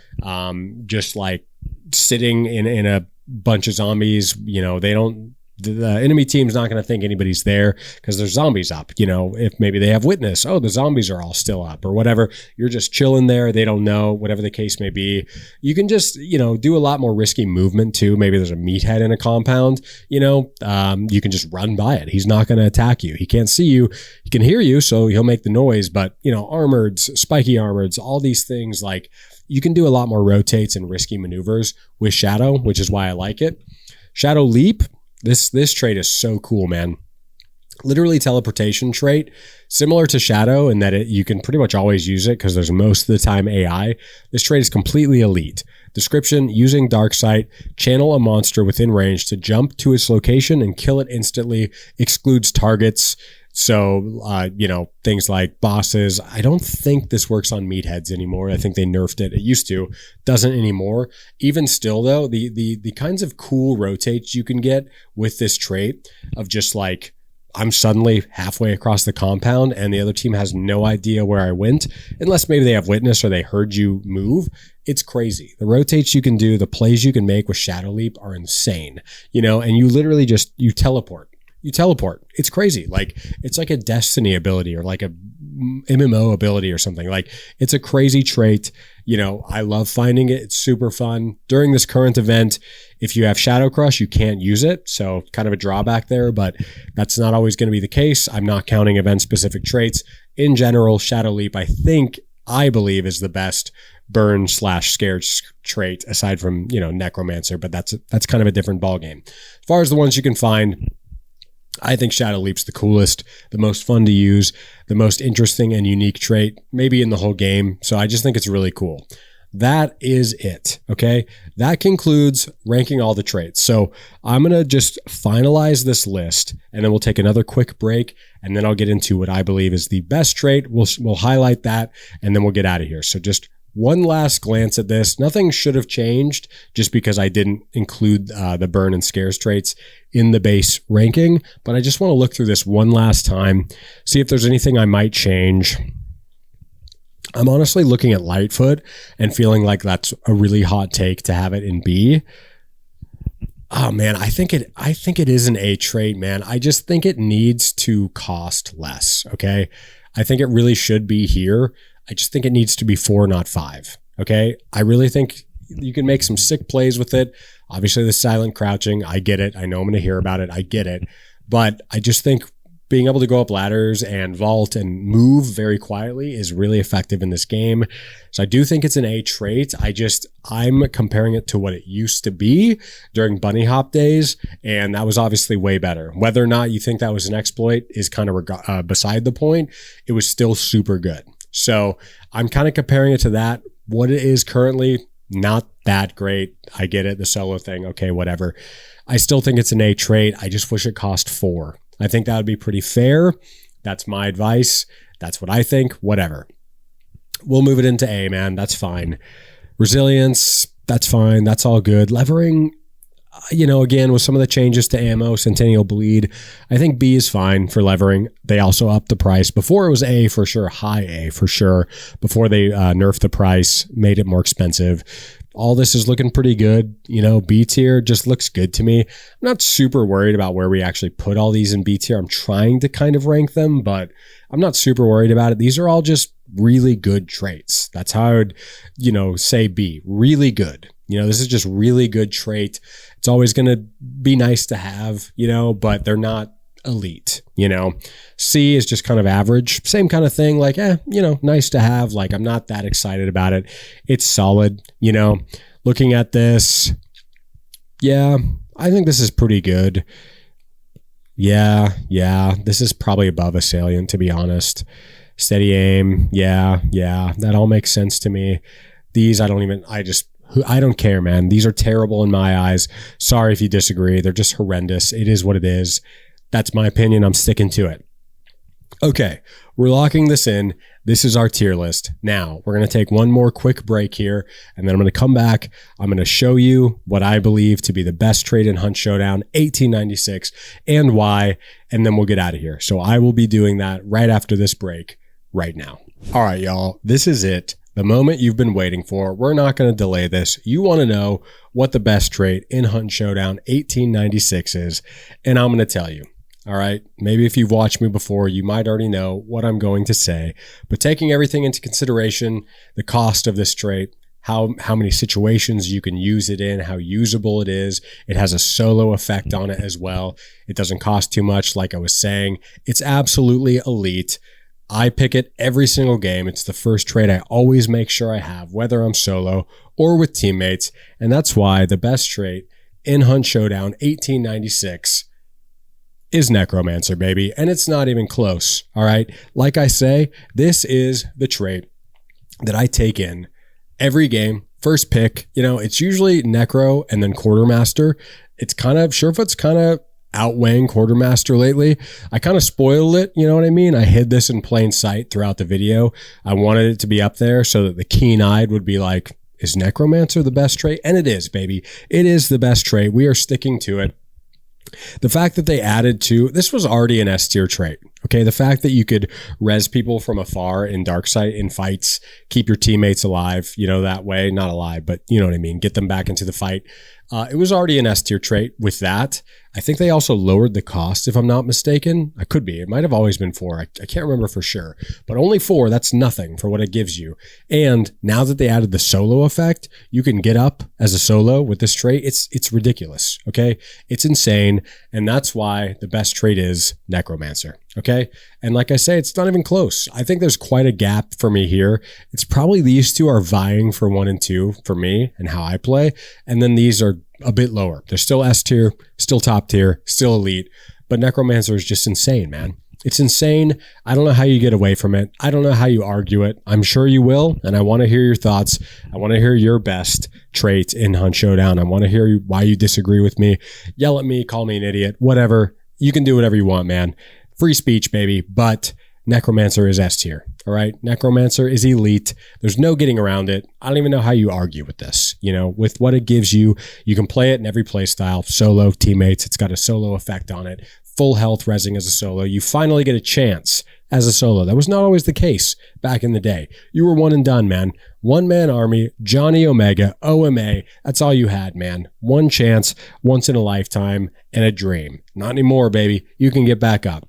just like sitting in a bunch of zombies. You know, the enemy team's not going to think anybody's there because there's zombies up. You know, if maybe they have witness, oh, the zombies are all still up or whatever. You're just chilling there. They don't know, whatever the case may be. You can just, you know, do a lot more risky movement too. Maybe there's a meathead in a compound, you know, you can just run by it. He's not going to attack you. He can't see you. He can hear you, so he'll make the noise. But, you know, armoreds, spiky armoreds, all these things, like you can do a lot more rotates and risky maneuvers with Shadow, which is why I like it. Shadow Leap. This trait is so cool, man. Literally teleportation trait, similar to Shadow in that you can pretty much always use it because there's most of the time AI. This trait is completely elite. Description: using Darksight, channel a monster within range to jump to its location and kill it instantly, excludes targets. So, you know, things like bosses. I don't think this works on meatheads anymore. I think they nerfed it. It used to, doesn't anymore. Even still, though, the kinds of cool rotates you can get with this trait of just like, I'm suddenly halfway across the compound and the other team has no idea where I went, unless maybe they have witness or they heard you move. It's crazy. The rotates you can do, the plays you can make with Shadow Leap are insane, you know, and you literally just, you teleport. It's crazy. Like, it's like a Destiny ability or like a MMO ability or something. Like, it's a crazy trait. You know, I love finding it. It's super fun. During this current event, if you have Shadow Crush, you can't use it. So kind of a drawback there, but that's not always going to be the case. I'm not counting event-specific traits. In general, Shadow Leap, I believe is the best burn/scared trait aside from, you know, Necromancer, but that's kind of a different ballgame. As far as the ones you can find, I think Shadow Leap's the coolest, the most fun to use, the most interesting and unique trait, maybe in the whole game. So I just think it's really cool. That is it. Okay. That concludes ranking all the traits. So I'm going to just finalize this list and then we'll take another quick break and then I'll get into what I believe is the best trait. We'll highlight that and then we'll get out of here. So just one last glance at this. Nothing should have changed just because I didn't include the burn and scares traits in the base ranking, but I just want to look through this one last time, see if there's anything I might change. I'm honestly looking at Lightfoot and feeling like that's a really hot take to have it in B. Oh man, I think it is an A trait, man. I just think it needs to cost less. Okay. I think it really should be here. I just think it needs to be 4, not 5. Okay. I really think you can make some sick plays with it. Obviously the silent crouching, I get it. I know I'm going to hear about it. I get it. But I just think being able to go up ladders and vault and move very quietly is really effective in this game. So I do think it's an A trait. I'm comparing it to what it used to be during bunny hop days. And that was obviously way better. Whether or not you think that was an exploit is kind of beside the point. It was still super good. So I'm kind of comparing it to that. What it is currently, not that great. I get it. The solo thing. Okay, whatever. I still think it's an A trait. I just wish it cost 4. I think that would be pretty fair. That's my advice. That's what I think. Whatever. We'll move it into A, man. That's fine. Resilience, that's fine. That's all good. Levering, you know, again, with some of the changes to ammo, Centennial Bleed, I think B is fine for levering. They also upped the price. Before it was A for sure, high A for sure. Before they nerfed the price, made it more expensive. all this is looking pretty good. You know, B tier just looks good to me. I'm not super worried about where we actually put all these in B tier. I'm trying to kind of rank them, but I'm not super worried about it. These are all just really good traits. That's how I would, you know, say B, really good. You know, this is just really good trait. It's always going to be nice to have, you know, but they're not elite, you know. C is just kind of average, same kind of thing, like, you know, nice to have. Like, I'm not that excited about it. It's solid, you know. Looking at this, yeah, I think this is pretty good. Yeah, this is probably above a salient, to be honest. Steady aim, yeah, that all makes sense to me. These, I don't care, man. These are terrible in my eyes. Sorry if you disagree. They're just horrendous. It is what it is. That's my opinion. I'm sticking to it. Okay, we're locking this in. This is our tier list. Now, we're going to take one more quick break here, and then I'm going to come back. I'm going to show you what I believe to be the best trait in Hunt Showdown 1896 and why, and then we'll get out of here. So I will be doing that right after this break right now. All right, y'all, this is it. The moment you've been waiting for. We're not going to delay this. You want to know what the best trait in Hunt Showdown 1896 is, and I'm going to tell you. All right, maybe if you've watched me before, you might already know what I'm going to say, but taking everything into consideration, the cost of this trait, how many situations you can use it in, how usable it is. It has a solo effect on it as well. It doesn't cost too much, like I was saying. It's absolutely elite. I pick it every single game. It's the first trait I always make sure I have, whether I'm solo or with teammates, and that's why the best trait in Hunt Showdown 1896 is Necromancer, baby, and it's not even close, all right? Like I say, this is the trait that I take in every game. First pick, you know, it's usually Necro and then Quartermaster. It's kind of, Surefoot's kind of outweighing Quartermaster lately. I kind of spoiled it, you know what I mean? I hid this in plain sight throughout the video. I wanted it to be up there so that the keen-eyed would be like, is Necromancer the best trait? And it is, baby. It is the best trait. We are sticking to it. The fact that they added this was already an S tier trait. Okay, the fact that you could res people from afar in Darksight in fights, keep your teammates alive, you know, that way, not alive, but you know what I mean, get them back into the fight. It was already an S tier trait with that. I think they also lowered the cost, if I'm not mistaken. I could be. It might have always been 4. I can't remember for sure. But only 4, that's nothing for what it gives you. And now that they added the solo effect, you can get up as a solo with this trait. It's ridiculous, okay? It's insane. And that's why the best trait is Necromancer, okay? And like I say, it's not even close. I think there's quite a gap for me here. It's probably these two are vying for 1 and 2 for me and how I play. And then these are a bit lower. They're still S tier, still top tier, still elite, but Necromancer is just insane, man. It's insane. I don't know how you get away from it. I don't know how you argue it. I'm sure you will, and I want to hear your thoughts. I want to hear your best trait in Hunt Showdown. I want to hear why you disagree with me. Yell at me, call me an idiot, whatever. You can do whatever you want, man. Free speech, baby, but Necromancer is S tier. All right. Necromancer is elite. There's no getting around it. I don't even know how you argue with this. You know, with what it gives you, you can play it in every play style. Solo, teammates. It's got a solo effect on it. Full health resing as a solo. You finally get a chance as a solo. That was not always the case back in the day. You were one and done, man. One man army, Johnny Omega, OMA. That's all you had, man. One chance, once in a lifetime, and a dream. Not anymore, baby. You can get back up.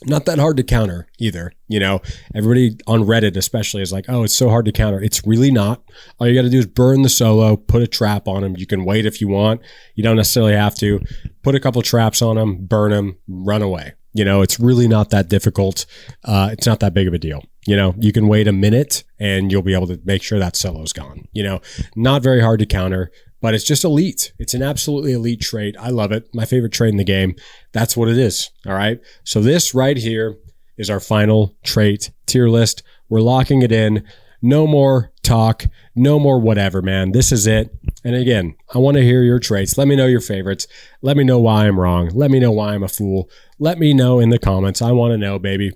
Not that hard to counter either. You know, everybody on Reddit especially is like, oh, it's so hard to counter. It's really not. All you got to do is burn the solo, put a trap on him. You can wait if you want. You don't necessarily have to. Put a couple traps on him, burn him, run away. You know, it's really not that difficult. It's not that big of a deal. You know, you can wait a minute and you'll be able to make sure that solo's gone. You know, not very hard to counter. But it's just elite. It's an absolutely elite trait. I love it. My favorite trait in the game. That's what it is. All right. So this right here is our final trait tier list. We're locking it in. No more talk. No more whatever, man. This is it. And again, I want to hear your traits. Let me know your favorites. Let me know why I'm wrong. Let me know why I'm a fool. Let me know in the comments. I want to know, baby.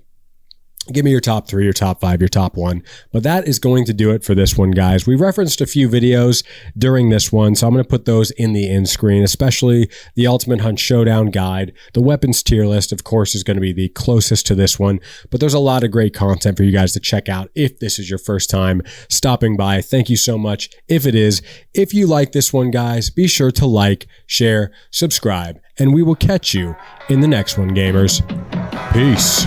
Give me your top 3, your top 5, your top 1. But that is going to do it for this one, guys. We referenced a few videos during this one, so I'm going to put those in the end screen, especially the Ultimate Hunt Showdown guide. The weapons tier list, of course, is going to be the closest to this one, but there's a lot of great content for you guys to check out if this is your first time stopping by. Thank you so much if it is. If you like this one, guys, be sure to like, share, subscribe, and we will catch you in the next one, gamers. Peace.